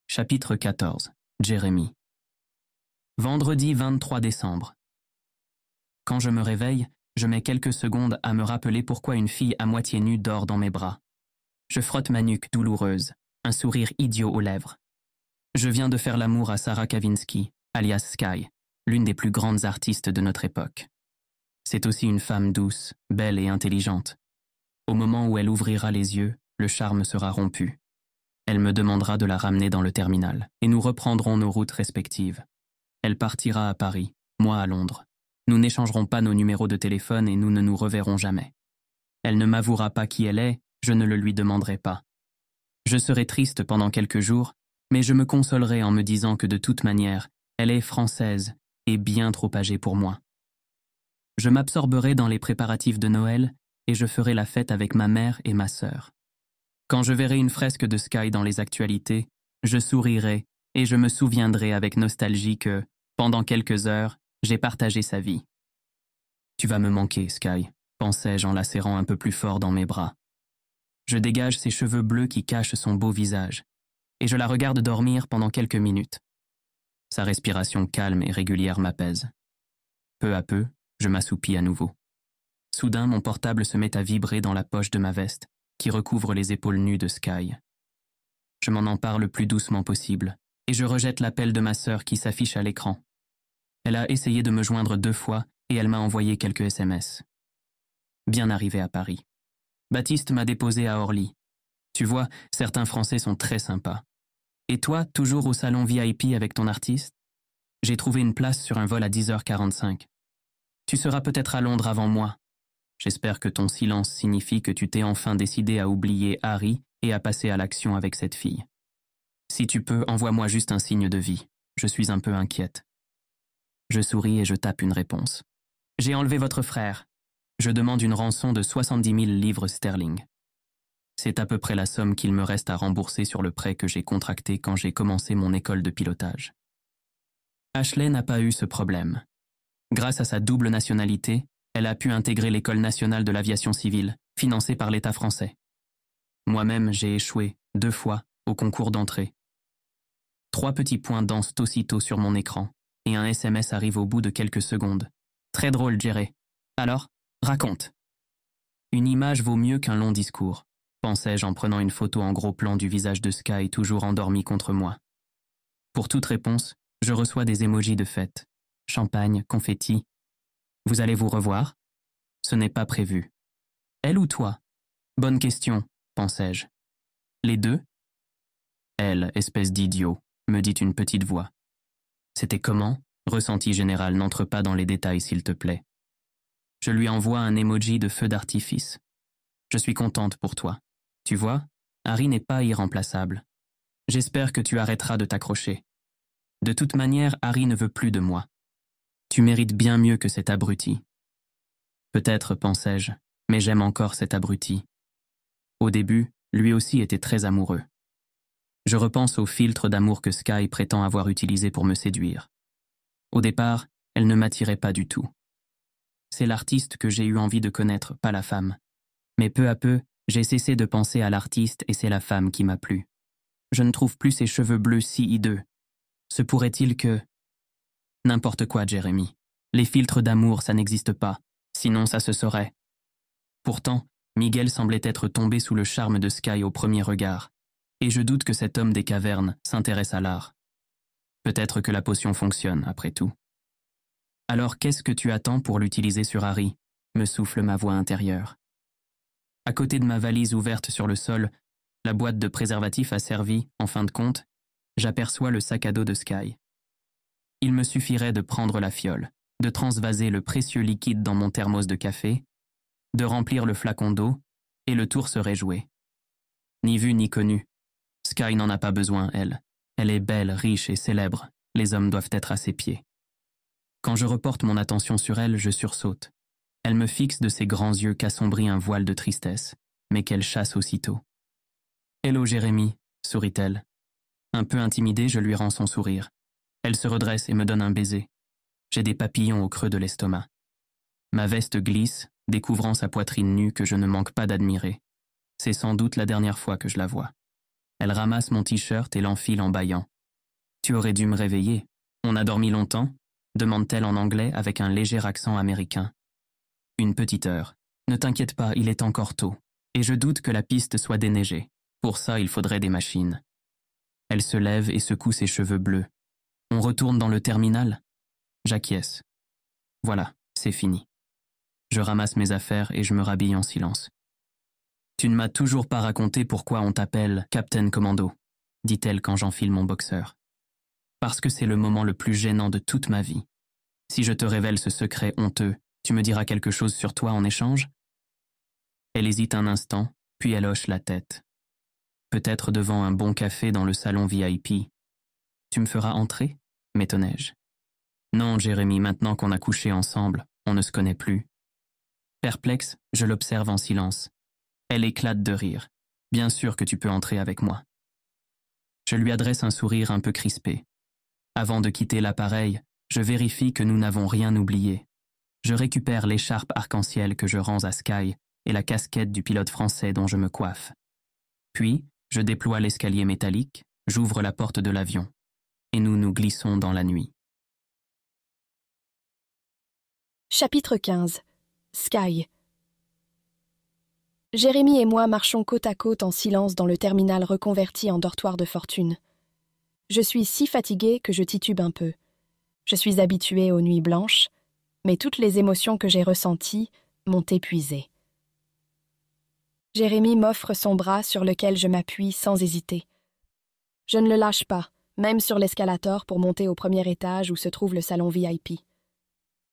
Chapitre 14. Jérémie. Vendredi 23 décembre. Quand je me réveille, je mets quelques secondes à me rappeler pourquoi une fille à moitié nue dort dans mes bras. Je frotte ma nuque douloureuse, un sourire idiot aux lèvres. Je viens de faire l'amour à Sarah Kavinsky, alias Sky, l'une des plus grandes artistes de notre époque. C'est aussi une femme douce, belle et intelligente. Au moment où elle ouvrira les yeux, le charme sera rompu. Elle me demandera de la ramener dans le terminal, et nous reprendrons nos routes respectives. Elle partira à Paris, moi à Londres. Nous n'échangerons pas nos numéros de téléphone et nous ne nous reverrons jamais. Elle ne m'avouera pas qui elle est, je ne le lui demanderai pas. Je serai triste pendant quelques jours, mais je me consolerai en me disant que de toute manière, elle est française et bien trop âgée pour moi. Je m'absorberai dans les préparatifs de Noël et je ferai la fête avec ma mère et ma sœur. Quand je verrai une fresque de Sky dans les actualités, je sourirai et je me souviendrai avec nostalgie que, pendant quelques heures, j'ai partagé sa vie. Tu vas me manquer, Sky, pensai-je en la serrant un peu plus fort dans mes bras. Je dégage ses cheveux bleus qui cachent son beau visage, et je la regarde dormir pendant quelques minutes. Sa respiration calme et régulière m'apaise. Peu à peu, je m'assoupis à nouveau. Soudain, mon portable se met à vibrer dans la poche de ma veste, qui recouvre les épaules nues de Sky. Je m'en empare le plus doucement possible, et je rejette l'appel de ma sœur qui s'affiche à l'écran. Elle a essayé de me joindre 2 fois, et elle m'a envoyé quelques SMS. Bien arrivé à Paris. Baptiste m'a déposé à Orly. Tu vois, certains Français sont très sympas. Et toi, toujours au salon VIP avec ton artiste? J'ai trouvé une place sur un vol à 10h45. Tu seras peut-être à Londres avant moi. J'espère que ton silence signifie que tu t'es enfin décidé à oublier Harry et à passer à l'action avec cette fille. Si tu peux, envoie-moi juste un signe de vie. Je suis un peu inquiète. Je souris et je tape une réponse. J'ai enlevé votre frère. Je demande une rançon de 70 000 livres sterling. C'est à peu près la somme qu'il me reste à rembourser sur le prêt que j'ai contracté quand j'ai commencé mon école de pilotage. Ashley n'a pas eu ce problème. Grâce à sa double nationalité, elle a pu intégrer l'École nationale de l'aviation civile, financée par l'État français. Moi-même, j'ai échoué 2 fois au concours d'entrée. 3 petits points dansent aussitôt sur mon écran, et un SMS arrive au bout de quelques secondes. Très drôle, Jerry. Alors, raconte. Une image vaut mieux qu'un long discours, pensais-je en prenant une photo en gros plan du visage de Sky toujours endormi contre moi. Pour toute réponse, je reçois des émojis de fête. Champagne, confettis. Vous allez vous revoir? Ce n'est pas prévu. Elle ou toi? Bonne question, pensais-je. Les deux? Elle, espèce d'idiot, me dit une petite voix. C'était comment? Ressenti général, n'entre pas dans les détails s'il te plaît. Je lui envoie un emoji de feu d'artifice. Je suis contente pour toi. Tu vois, Harry n'est pas irremplaçable. J'espère que tu arrêteras de t'accrocher. De toute manière, Harry ne veut plus de moi. Tu mérites bien mieux que cet abruti. Peut-être, pensais-je, mais j'aime encore cet abruti. Au début, lui aussi était très amoureux. Je repense au filtre d'amour que Sky prétend avoir utilisé pour me séduire. Au départ, elle ne m'attirait pas du tout. C'est l'artiste que j'ai eu envie de connaître, pas la femme. Mais peu à peu, j'ai cessé de penser à l'artiste et c'est la femme qui m'a plu. Je ne trouve plus ses cheveux bleus si hideux. Se pourrait-il que... N'importe quoi, Jeremy. Les filtres d'amour, ça n'existe pas. Sinon, ça se saurait. Pourtant, Miguel semblait être tombé sous le charme de Sky au premier regard. Et je doute que cet homme des cavernes s'intéresse à l'art. Peut-être que la potion fonctionne, après tout. Alors qu'est-ce que tu attends pour l'utiliser sur Harry? Me souffle ma voix intérieure. À côté de ma valise ouverte sur le sol, la boîte de préservatifs a servi, en fin de compte, j'aperçois le sac à dos de Sky. Il me suffirait de prendre la fiole, de transvaser le précieux liquide dans mon thermos de café, de remplir le flacon d'eau, et le tour serait joué. Ni vu ni connu. Sky n'en a pas besoin, elle. Elle est belle, riche et célèbre. Les hommes doivent être à ses pieds. Quand je reporte mon attention sur elle, je sursaute. Elle me fixe de ses grands yeux qu'assombrit un voile de tristesse, mais qu'elle chasse aussitôt. « Hello, Jérémy », sourit-elle. Un peu intimidée, je lui rends son sourire. Elle se redresse et me donne un baiser. J'ai des papillons au creux de l'estomac. Ma veste glisse, découvrant sa poitrine nue que je ne manque pas d'admirer. C'est sans doute la dernière fois que je la vois. Elle ramasse mon t-shirt et l'enfile en bâillant. « Tu aurais dû me réveiller. On a dormi longtemps ?» demande-t-elle en anglais avec un léger accent américain. « Une petite heure. Ne t'inquiète pas, il est encore tôt. Et je doute que la piste soit déneigée. Pour ça, il faudrait des machines. » Elle se lève et secoue ses cheveux bleus. « On retourne dans le terminal ?» J'acquiesce. Voilà, c'est fini. Je ramasse mes affaires et je me rhabille en silence. « Tu ne m'as toujours pas raconté pourquoi on t'appelle Captain Commando, dit-elle quand j'enfile mon boxeur. Parce que c'est le moment le plus gênant de toute ma vie. Si je te révèle ce secret honteux, tu me diras quelque chose sur toi en échange? Elle hésite un instant, puis elle hoche la tête. Peut-être devant un bon café dans le salon VIP. Tu me feras entrer? M'étonnai-je. Non, Jérémy, maintenant qu'on a couché ensemble, on ne se connaît plus. Perplexe, je l'observe en silence. Elle éclate de rire. Bien sûr que tu peux entrer avec moi. Je lui adresse un sourire un peu crispé. Avant de quitter l'appareil, je vérifie que nous n'avons rien oublié. Je récupère l'écharpe arc-en-ciel que je rends à Sky et la casquette du pilote français dont je me coiffe. Puis, je déploie l'escalier métallique, j'ouvre la porte de l'avion, et nous nous glissons dans la nuit. Chapitre 15. Sky. Jérémy et moi marchons côte à côte en silence dans le terminal reconverti en dortoir de fortune. Je suis si fatiguée que je titube un peu. Je suis habituée aux nuits blanches, mais toutes les émotions que j'ai ressenties m'ont épuisée. Jérémy m'offre son bras sur lequel je m'appuie sans hésiter. Je ne le lâche pas, même sur l'escalator pour monter au premier étage où se trouve le salon VIP.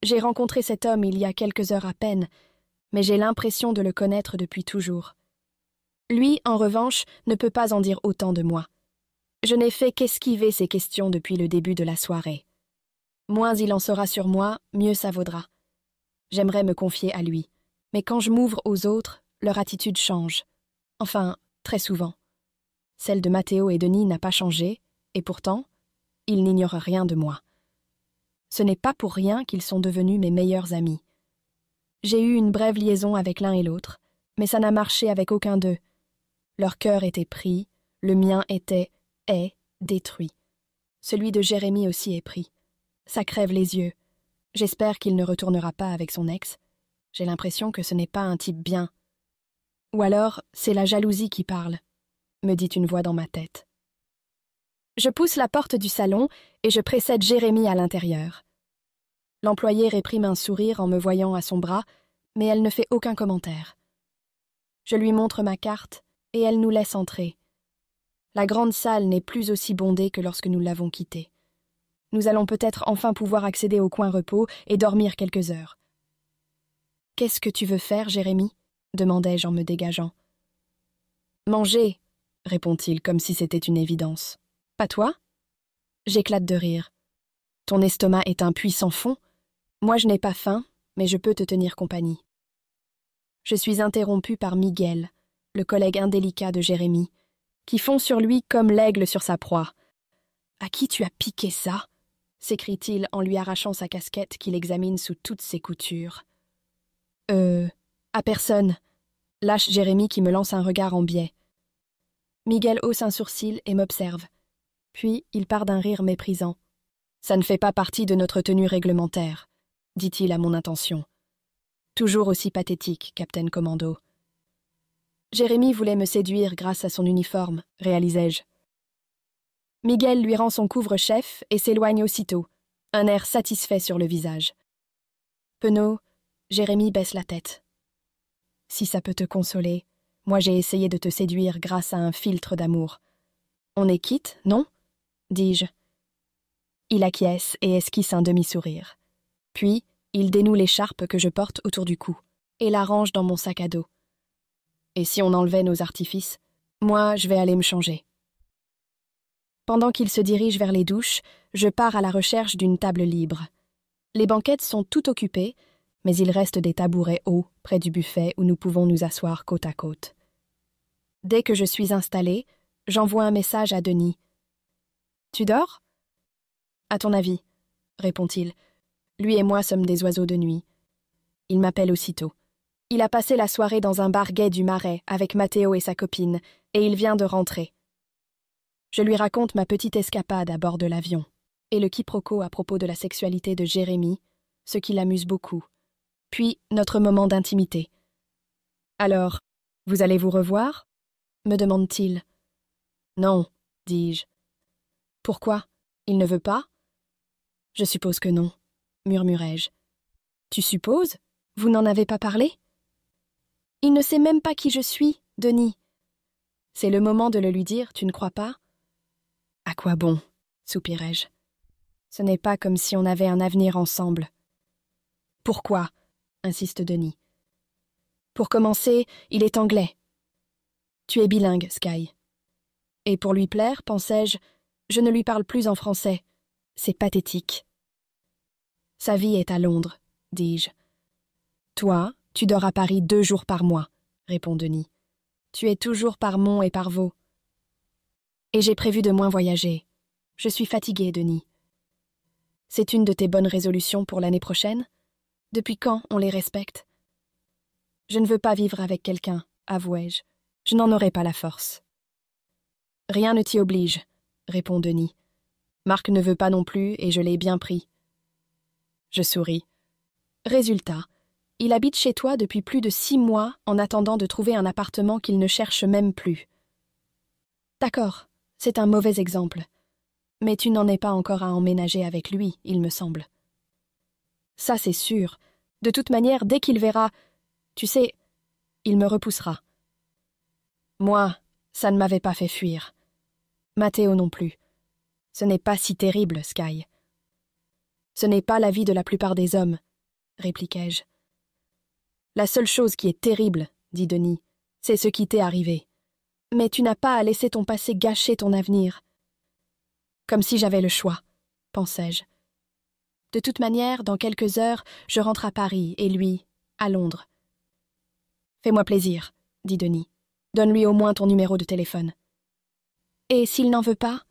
J'ai rencontré cet homme il y a quelques heures à peine, mais j'ai l'impression de le connaître depuis toujours. Lui, en revanche, ne peut pas en dire autant de moi. Je n'ai fait qu'esquiver ces questions depuis le début de la soirée. Moins il en saura sur moi, mieux ça vaudra. J'aimerais me confier à lui, mais quand je m'ouvre aux autres, leur attitude change. Enfin, très souvent. Celle de Mathéo et Denis n'a pas changé, et pourtant, ils n'ignorent rien de moi. Ce n'est pas pour rien qu'ils sont devenus mes meilleurs amis. J'ai eu une brève liaison avec l'un et l'autre, mais ça n'a marché avec aucun d'eux. Leur cœur était pris, le mien est détruit. Celui de Jérémy aussi est pris. Ça crève les yeux. J'espère qu'il ne retournera pas avec son ex. J'ai l'impression que ce n'est pas un type bien. Ou alors, c'est la jalousie qui parle, me dit une voix dans ma tête. Je pousse la porte du salon et je précède Jérémy à l'intérieur. L'employée réprime un sourire en me voyant à son bras, mais elle ne fait aucun commentaire. Je lui montre ma carte et elle nous laisse entrer. La grande salle n'est plus aussi bondée que lorsque nous l'avons quittée. Nous allons peut-être enfin pouvoir accéder au coin repos et dormir quelques heures. « Qu'est-ce que tu veux faire, Jérémy » demandai-je en me dégageant. « Manger » répond-il comme si c'était une évidence. « Pas toi ?» J'éclate de rire. « Ton estomac est un puits sans fond. Moi je n'ai pas faim, mais je peux te tenir compagnie. » Je suis interrompue par Miguel, le collègue indélicat de Jérémy, qui fond sur lui comme l'aigle sur sa proie. « À qui tu as piqué ça ?» s'écrie-t-il en lui arrachant sa casquette qu'il examine sous toutes ses coutures. À personne », lâche Jérémy qui me lance un regard en biais. Miguel hausse un sourcil et m'observe. Puis il part d'un rire méprisant. « Ça ne fait pas partie de notre tenue réglementaire », dit-il à mon intention. Toujours aussi pathétique, Captain Commando. Jérémy voulait me séduire grâce à son uniforme, réalisai-je. Miguel lui rend son couvre-chef et s'éloigne aussitôt, un air satisfait sur le visage. Penaud, Jérémy baisse la tête. « Si ça peut te consoler, moi j'ai essayé de te séduire grâce à un filtre d'amour. On est quitte, non ?» dis-je. Il acquiesce et esquisse un demi-sourire. Puis, il dénoue l'écharpe que je porte autour du cou et la range dans mon sac à dos. Et si on enlevait nos artifices, moi, je vais aller me changer. Pendant qu'il se dirige vers les douches, je pars à la recherche d'une table libre. Les banquettes sont toutes occupées, mais il reste des tabourets hauts près du buffet où nous pouvons nous asseoir côte à côte. Dès que je suis installée, j'envoie un message à Denis. « Tu dors ?»« À ton avis, » répond-il. Lui et moi sommes des oiseaux de nuit. Il m'appelle aussitôt. Il a passé la soirée dans un bar gai du Marais avec Mathéo et sa copine, et il vient de rentrer. Je lui raconte ma petite escapade à bord de l'avion, et le quiproquo à propos de la sexualité de Jérémy, ce qui l'amuse beaucoup. Puis notre moment d'intimité. « Alors, vous allez vous revoir ?» me demande-t-il. « Non, dis-je. »« Pourquoi ? Il ne veut pas ?» ?»« Je suppose que non, » murmurai-je. « Tu supposes ? Vous n'en avez pas parlé ? » ?»« Il ne sait même pas qui je suis, Denis. » »« C'est le moment de le lui dire, tu ne crois pas ? » ?»« À quoi bon ? » soupirai-je. « Ce n'est pas comme si on avait un avenir ensemble. »« Pourquoi ? » insiste Denis. « Pour commencer, il est anglais. »« Tu es bilingue, Sky. » Et pour lui plaire, pensais-je, je ne lui parle plus en français. C'est pathétique. « Sa vie est à Londres, dis-je. »« Toi, tu dors à Paris 2 jours par mois, répond Denis. Tu es toujours par Mont et par Vaux. Et j'ai prévu de moins voyager. Je suis fatiguée, Denis. C'est une de tes bonnes résolutions pour l'année prochaine? Depuis quand on les respecte? Je ne veux pas vivre avec quelqu'un, avouai-je. Je n'en aurai pas la force. Rien ne t'y oblige, répond Denis. Marc ne veut pas non plus et je l'ai bien pris. Je souris. Résultat, il habite chez toi depuis plus de 6 mois en attendant de trouver un appartement qu'il ne cherche même plus. D'accord, c'est un mauvais exemple. Mais tu n'en es pas encore à emménager avec lui, il me semble. Ça, c'est sûr. De toute manière, dès qu'il verra... Tu sais, il me repoussera. Moi, ça ne m'avait pas fait fuir. Matteo non plus. Ce n'est pas si terrible, Sky. Ce n'est pas la vie de la plupart des hommes, répliquai-je. La seule chose qui est terrible, dit Denis, c'est ce qui t'est arrivé. Mais tu n'as pas à laisser ton passé gâcher ton avenir. Comme si j'avais le choix, pensai-je. De toute manière, dans quelques heures, je rentre à Paris et lui, à Londres. Fais-moi plaisir, dit Denis. Donne-lui au moins ton numéro de téléphone. Et s'il n'en veut pas?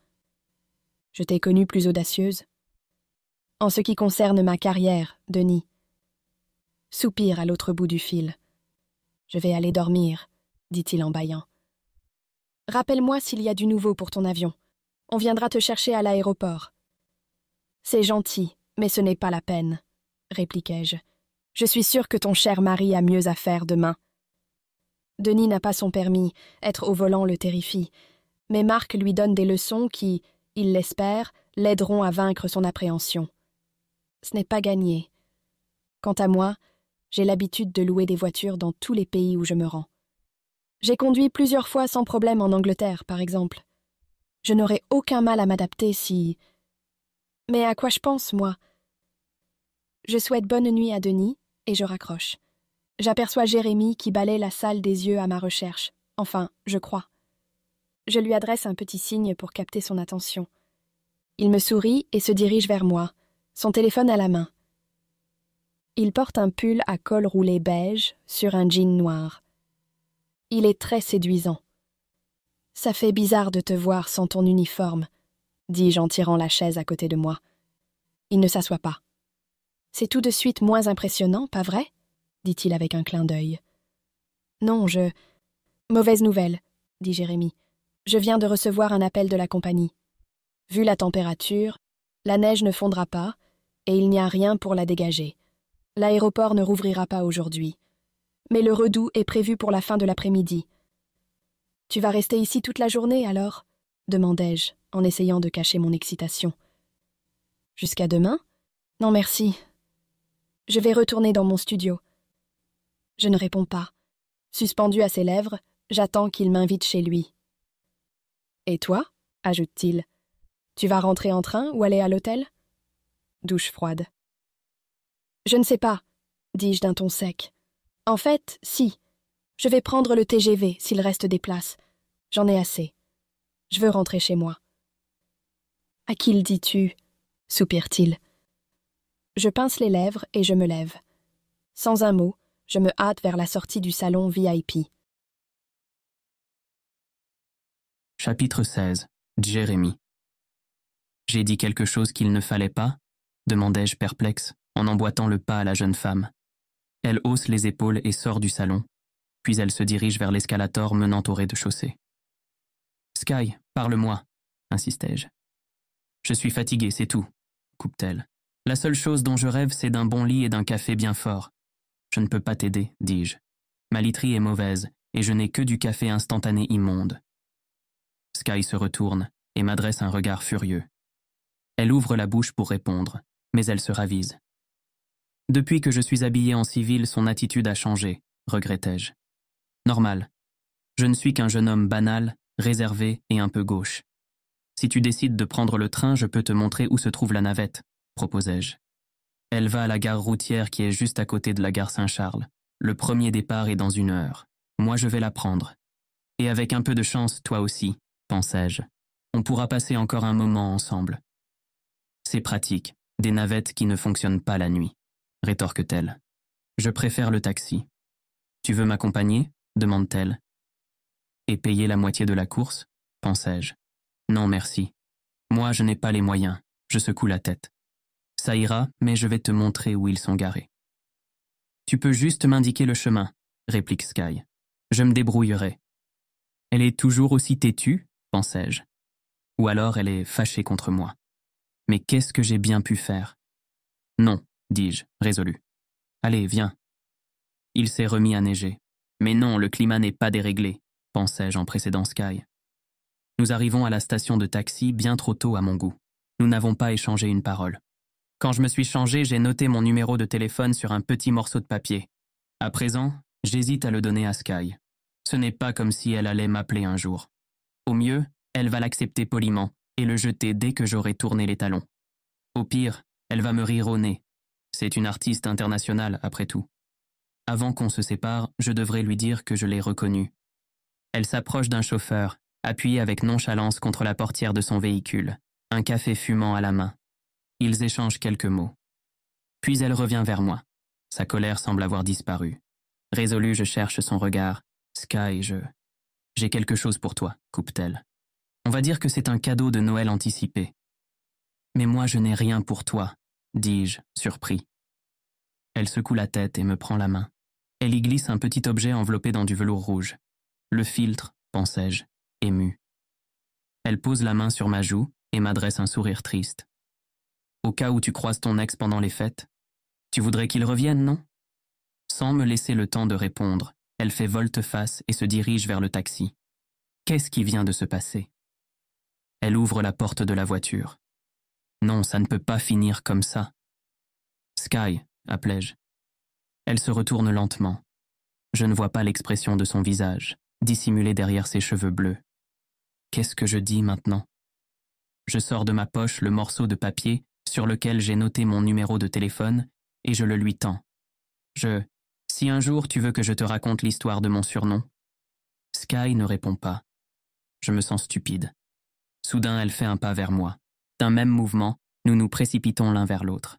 Je t'ai connue plus audacieuse. En ce qui concerne ma carrière, Denis. Soupir à l'autre bout du fil. Je vais aller dormir, dit-il en bâillant. Rappelle-moi s'il y a du nouveau pour ton avion. On viendra te chercher à l'aéroport. C'est gentil, mais ce n'est pas la peine, répliquai-je. Je suis sûre que ton cher mari a mieux à faire demain. Denis n'a pas son permis, être au volant le terrifie, mais Marc lui donne des leçons qui, il l'espère, l'aideront à vaincre son appréhension. Ce n'est pas gagné. Quant à moi, j'ai l'habitude de louer des voitures dans tous les pays où je me rends. J'ai conduit plusieurs fois sans problème en Angleterre, par exemple. Je n'aurais aucun mal à m'adapter si... Mais à quoi je pense, moi? Je souhaite bonne nuit à Denis et je raccroche. J'aperçois Jérémie qui balaie la salle des yeux à ma recherche. Enfin, je crois. Je lui adresse un petit signe pour capter son attention. Il me sourit et se dirige vers moi, son téléphone à la main. Il porte un pull à col roulé beige sur un jean noir. Il est très séduisant. « Ça fait bizarre de te voir sans ton uniforme », dis-je en tirant la chaise à côté de moi. Il ne s'assoit pas. « C'est tout de suite moins impressionnant, pas vrai ?» dit-il avec un clin d'œil. « Non, je... »« Mauvaise nouvelle, » dit Jérémie. « Je viens de recevoir un appel de la compagnie. Vu la température, la neige ne fondra pas et il n'y a rien pour la dégager. L'aéroport ne rouvrira pas aujourd'hui. Mais le redout est prévu pour la fin de l'après-midi. « Tu vas rester ici toute la journée, alors ?» demandai-je, en essayant de cacher mon excitation. « Jusqu'à demain ? Non, merci. Je vais retourner dans mon studio. » Je ne réponds pas. Suspendu à ses lèvres, j'attends qu'il m'invite chez lui. « Et toi ?» ajoute-t-il. « Tu vas rentrer en train ou aller à l'hôtel ?» Douche froide. « Je ne sais pas, » dis-je d'un ton sec. « En fait, si. Je vais prendre le TGV s'il reste des places. J'en ai assez. Je veux rentrer chez moi. »« À qui le dis-tu » soupire-t-il. Je pince les lèvres et je me lève. Sans un mot, je me hâte vers la sortie du salon VIP. Chapitre 16. Jérémie. J'ai dit quelque chose qu'il ne fallait pas ? demandai-je perplexe, en emboîtant le pas à la jeune femme. Elle hausse les épaules et sort du salon, puis elle se dirige vers l'escalator menant au rez-de-chaussée. « Sky, parle-moi » insistai-je. « Je suis fatiguée, c'est tout » coupe-t-elle. « La seule chose dont je rêve, c'est d'un bon lit et d'un café bien fort. »« Je ne peux pas t'aider, dis-je. Ma literie est mauvaise, et je n'ai que du café instantané immonde. » Sky se retourne et m'adresse un regard furieux. Elle ouvre la bouche pour répondre, mais elle se ravise. Depuis que je suis habillé en civil, son attitude a changé, regrettai-je. Normal. Je ne suis qu'un jeune homme banal, réservé et un peu gauche. Si tu décides de prendre le train, je peux te montrer où se trouve la navette, proposai-je. Elle va à la gare routière qui est juste à côté de la gare Saint-Charles. Le premier départ est dans 1 heure. Moi, je vais la prendre. Et avec un peu de chance, toi aussi, pensai-je. On pourra passer encore un moment ensemble. C'est pratique, des navettes qui ne fonctionnent pas la nuit, rétorque-t-elle. Je préfère le taxi. Tu veux m'accompagner ? demande-t-elle. et payer la moitié de la course, pensai-je. Non, merci. Moi, je n'ai pas les moyens. Je secoue la tête. Ça ira, mais je vais te montrer où ils sont garés. Tu peux juste m'indiquer le chemin, réplique Sky. Je me débrouillerai. Elle est toujours aussi têtue, pensai-je. Ou alors elle est fâchée contre moi. Mais qu'est-ce que j'ai bien pu faire? Non, dis-je, résolu. Allez, viens. Il s'est remis à neiger. Mais non, le climat n'est pas déréglé, pensai-je en précédant Sky. Nous arrivons à la station de taxi bien trop tôt à mon goût. Nous n'avons pas échangé une parole. Quand je me suis changé, j'ai noté mon numéro de téléphone sur un petit morceau de papier. À présent, j'hésite à le donner à Sky. Ce n'est pas comme si elle allait m'appeler un jour. Au mieux, elle va l'accepter poliment et le jeter dès que j'aurai tourné les talons. Au pire, elle va me rire au nez. C'est une artiste internationale, après tout. Avant qu'on se sépare, je devrais lui dire que je l'ai reconnue. Elle s'approche d'un chauffeur, appuyé avec nonchalance contre la portière de son véhicule, un café fumant à la main. Ils échangent quelques mots. Puis elle revient vers moi. Sa colère semble avoir disparu. Résolu, je cherche son regard. Sky, j'ai quelque chose pour toi, coupe-t-elle. On va dire que c'est un cadeau de Noël anticipé. Mais moi, je n'ai rien pour toi, dis-je, surpris. Elle secoue la tête et me prend la main. Elle y glisse un petit objet enveloppé dans du velours rouge. Le filtre, pensai-je, ému. Elle pose la main sur ma joue et m'adresse un sourire triste. Au cas où tu croises ton ex pendant les fêtes, tu voudrais qu'il revienne, non? Sans me laisser le temps de répondre, elle fait volte-face et se dirige vers le taxi. Qu'est-ce qui vient de se passer? Elle ouvre la porte de la voiture. Non, ça ne peut pas finir comme ça. Sky, appelai-je. Elle se retourne lentement. Je ne vois pas l'expression de son visage, dissimulée derrière ses cheveux bleus. Qu'est-ce que je dis maintenant? Je sors de ma poche le morceau de papier sur lequel j'ai noté mon numéro de téléphone et je le lui tends. Si un jour tu veux que je te raconte l'histoire de mon surnom. Sky ne répond pas. Je me sens stupide. Soudain, elle fait un pas vers moi. D'un même mouvement, nous nous précipitons l'un vers l'autre.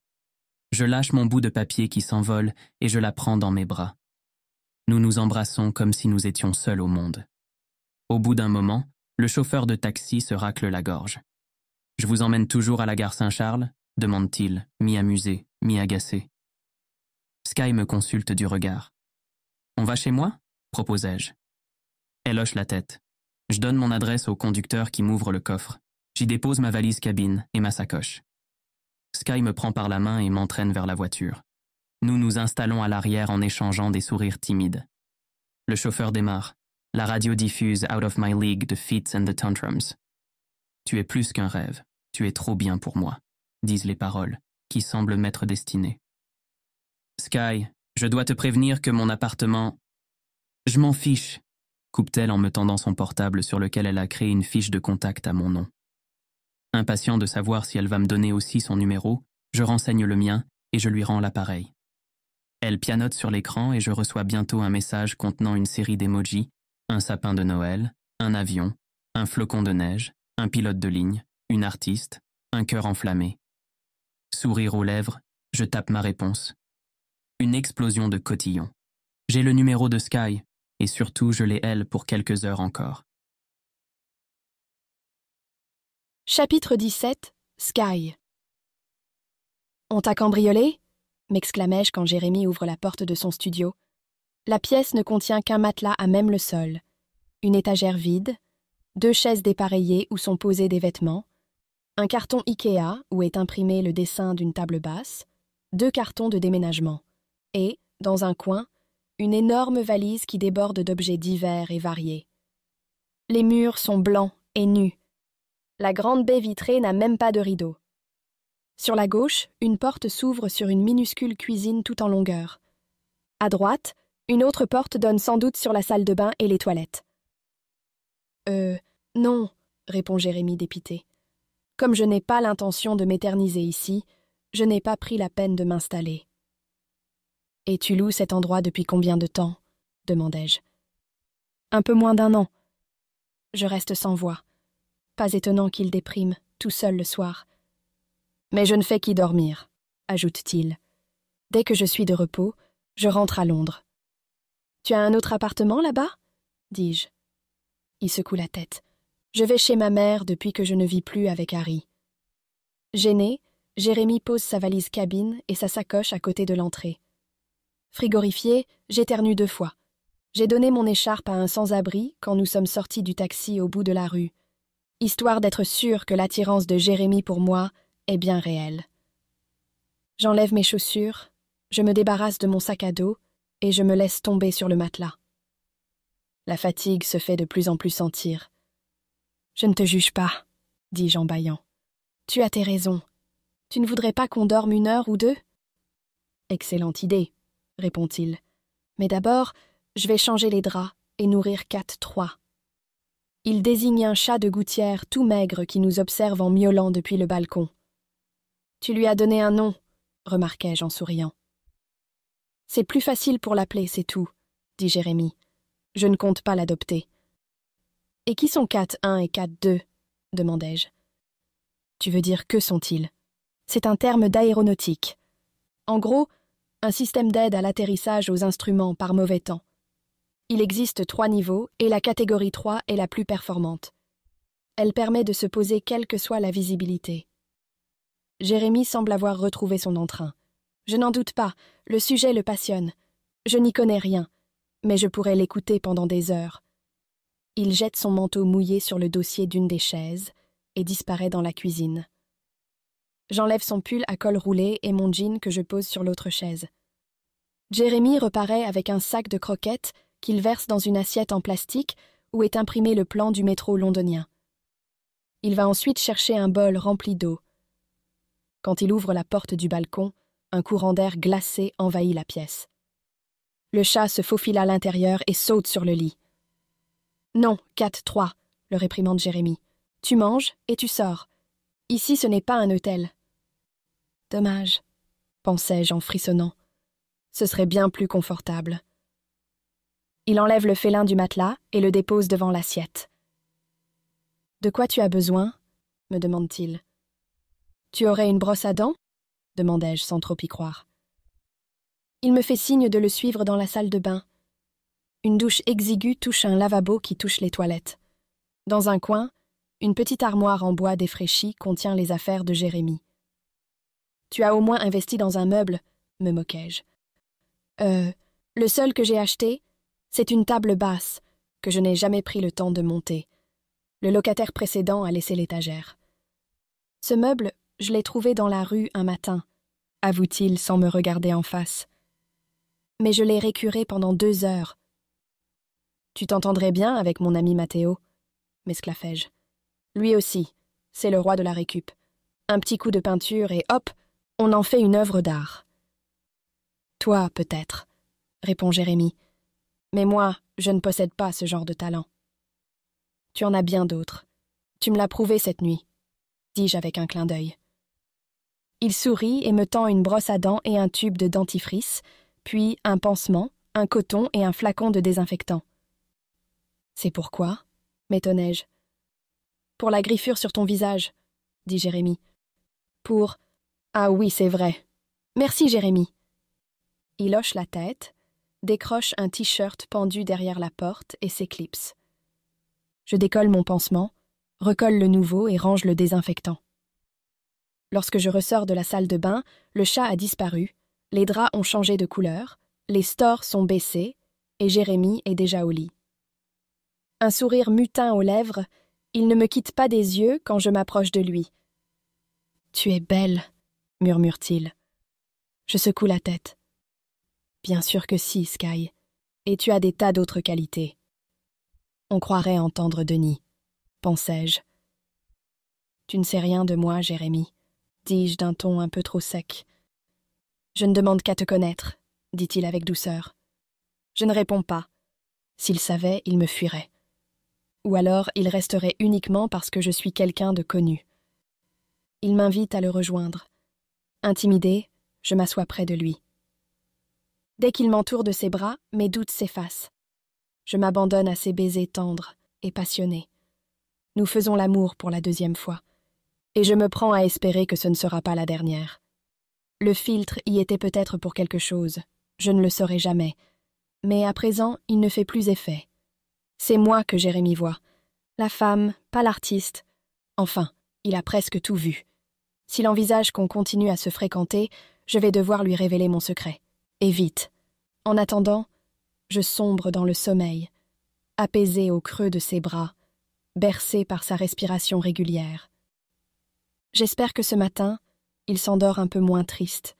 Je lâche mon bout de papier qui s'envole et je la prends dans mes bras. Nous nous embrassons comme si nous étions seuls au monde. Au bout d'un moment, le chauffeur de taxi se racle la gorge. « Je vous emmène toujours à la gare Saint-Charles » demande-t-il, mi-amusé, mi-agacé. Sky me consulte du regard. « On va chez moi » proposai-je. Elle hoche la tête. Je donne mon adresse au conducteur qui m'ouvre le coffre. J'y dépose ma valise cabine et ma sacoche. Sky me prend par la main et m'entraîne vers la voiture. Nous nous installons à l'arrière en échangeant des sourires timides. Le chauffeur démarre. La radio diffuse Out of My League de Fits and the Tantrums. Tu es plus qu'un rêve. Tu es trop bien pour moi, disent les paroles, qui semblent m'être destinées. Sky, je dois te prévenir que mon appartement... Je m'en fiche, coupe-t-elle en me tendant son portable sur lequel elle a créé une fiche de contact à mon nom. Impatient de savoir si elle va me donner aussi son numéro, je renseigne le mien et je lui rends l'appareil. Elle pianote sur l'écran et je reçois bientôt un message contenant une série d'émojis, un sapin de Noël, un avion, un flocon de neige, un pilote de ligne, une artiste, un cœur enflammé. Sourire aux lèvres, je tape ma réponse. Une explosion de cotillons. J'ai le numéro de Sky, et surtout je l'ai elle pour quelques heures encore. Chapitre 17. Sky. On t'a cambriolé? M'exclamai-je quand Jérémie ouvre la porte de son studio. La pièce ne contient qu'un matelas à même le sol, une étagère vide, 2 chaises dépareillées où sont posés des vêtements, un carton Ikea où est imprimé le dessin d'une table basse, 2 cartons de déménagement, et, dans un coin, une énorme valise qui déborde d'objets divers et variés. Les murs sont blancs et nus. La grande baie vitrée n'a même pas de rideau. Sur la gauche, une porte s'ouvre sur une minuscule cuisine tout en longueur. À droite, une autre porte donne sans doute sur la salle de bain et les toilettes. Non, répond Jérémie dépité. Comme je n'ai pas l'intention de m'éterniser ici, je n'ai pas pris la peine de m'installer. Et tu loues cet endroit depuis combien de temps? Demandai-je. Un peu moins d'1 an. Je reste sans voix. Pas étonnant qu'il déprime, tout seul le soir. Mais je ne fais qu'y dormir, ajoute-t-il. Dès que je suis de repos, je rentre à Londres. Tu as un autre appartement là-bas? Dis-je. Il secoue la tête. Je vais chez ma mère depuis que je ne vis plus avec Harry. Gêné, Jérémie pose sa valise cabine et sa sacoche à côté de l'entrée. Frigorifié, j'éternue 2 fois. J'ai donné mon écharpe à un sans-abri quand nous sommes sortis du taxi au bout de la rue, histoire d'être sûr que l'attirance de Jérémie pour moi est bien réelle. J'enlève mes chaussures, je me débarrasse de mon sac à dos et je me laisse tomber sur le matelas. La fatigue se fait de plus en plus sentir. « Je ne te juge pas, » dis-je en bâillant. « Tu as tes raisons. Tu ne voudrais pas qu'on dorme 1 heure ou 2 ?»« Excellente idée, » répond-il. « Mais d'abord, je vais changer les draps et nourrir Cat 3. » Il désigne un chat de gouttière tout maigre qui nous observe en miaulant depuis le balcon. « Tu lui as donné un nom, » remarquai-je en souriant. « C'est plus facile pour l'appeler, c'est tout, » dit Jérémie. « Je ne compte pas l'adopter. »« Et qui sont Cat 1 et Cat 2 ?» demandai-je. « Tu veux dire que sont-ils » ? C'est un terme d'aéronautique. En gros, un système d'aide à l'atterrissage aux instruments par mauvais temps. Il existe 3 niveaux et la catégorie 3 est la plus performante. Elle permet de se poser quelle que soit la visibilité. Jérémie semble avoir retrouvé son entrain. Je n'en doute pas, le sujet le passionne. Je n'y connais rien, mais je pourrais l'écouter pendant des heures. Il jette son manteau mouillé sur le dossier d'une des chaises et disparaît dans la cuisine. J'enlève son pull à col roulé et mon jean que je pose sur l'autre chaise. Jérémie reparaît avec un sac de croquettes qu'il verse dans une assiette en plastique où est imprimé le plan du métro londonien. Il va ensuite chercher un bol rempli d'eau. Quand il ouvre la porte du balcon, un courant d'air glacé envahit la pièce. Le chat se faufile à l'intérieur et saute sur le lit. « Non, Cat 3, » le réprimande Jérémie. « Tu manges et tu sors. Ici, ce n'est pas un hôtel. » « Dommage, » pensai-je en frissonnant. « Ce serait bien plus confortable. » Il enlève le félin du matelas et le dépose devant l'assiette. « De quoi tu as besoin ?» me demande-t-il. « Tu aurais une brosse à dents ?» demandai-je sans trop y croire. Il me fait signe de le suivre dans la salle de bain. Une douche exiguë touche un lavabo qui touche les toilettes. Dans un coin, une petite armoire en bois défraîchi contient les affaires de Jérémie. « Tu as au moins investi dans un meuble ?» me moquai-je. Le seul que j'ai acheté, c'est une table basse que je n'ai jamais pris le temps de monter. Le locataire précédent a laissé l'étagère. Ce meuble, je l'ai trouvé dans la rue un matin, avoue-t-il sans me regarder en face. Mais je l'ai récuré pendant 2 heures. Tu t'entendrais bien avec mon ami Matteo, m'esclaffai-je. Lui aussi, c'est le roi de la récup. Un petit coup de peinture et hop, on en fait une œuvre d'art. Toi, peut-être, répond Jérémie. Mais moi, je ne possède pas ce genre de talent. Tu en as bien d'autres. Tu me l'as prouvé cette nuit, dis-je avec un clin d'œil. Il sourit et me tend une brosse à dents et un tube de dentifrice, puis un pansement, un coton et un flacon de désinfectant. C'est pourquoi ? M'étonnai-je. Pour la griffure sur ton visage, dit Jérémie. Pour... Ah oui, c'est vrai. Merci, Jérémie. Il hoche la tête, décroche un t-shirt pendu derrière la porte et s'éclipse. Je décolle mon pansement, recolle le nouveau et range le désinfectant. Lorsque je ressors de la salle de bain, le chat a disparu, les draps ont changé de couleur, les stores sont baissés et Jérémie est déjà au lit. Un sourire mutin aux lèvres, il ne me quitte pas des yeux quand je m'approche de lui. « Tu es belle » murmure-t-il. Je secoue la tête. « Bien sûr que si, Sky, et tu as des tas d'autres qualités. » On croirait entendre Denis, pensai-je. « Tu ne sais rien de moi, Jérémie, » dis-je d'un ton un peu trop sec. « Je ne demande qu'à te connaître, » dit-il avec douceur. Je ne réponds pas. S'il savait, il me fuirait. Ou alors il resterait uniquement parce que je suis quelqu'un de connu. Il m'invite à le rejoindre. Intimidée, je m'assois près de lui. Dès qu'il m'entoure de ses bras, mes doutes s'effacent. Je m'abandonne à ses baisers tendres et passionnés. Nous faisons l'amour pour la 2e fois. Et je me prends à espérer que ce ne sera pas la dernière. Le filtre y était peut-être pour quelque chose, je ne le saurai jamais. Mais à présent, il ne fait plus effet. C'est moi que Jérémie voit, La femme, pas l'artiste. Enfin, il a presque tout vu. S'il envisage qu'on continue à se fréquenter, je vais devoir lui révéler mon secret. Et vite. En attendant, je sombre dans le sommeil, apaisé au creux de ses bras, bercé par sa respiration régulière. J'espère que ce matin, il s'endort un peu moins triste.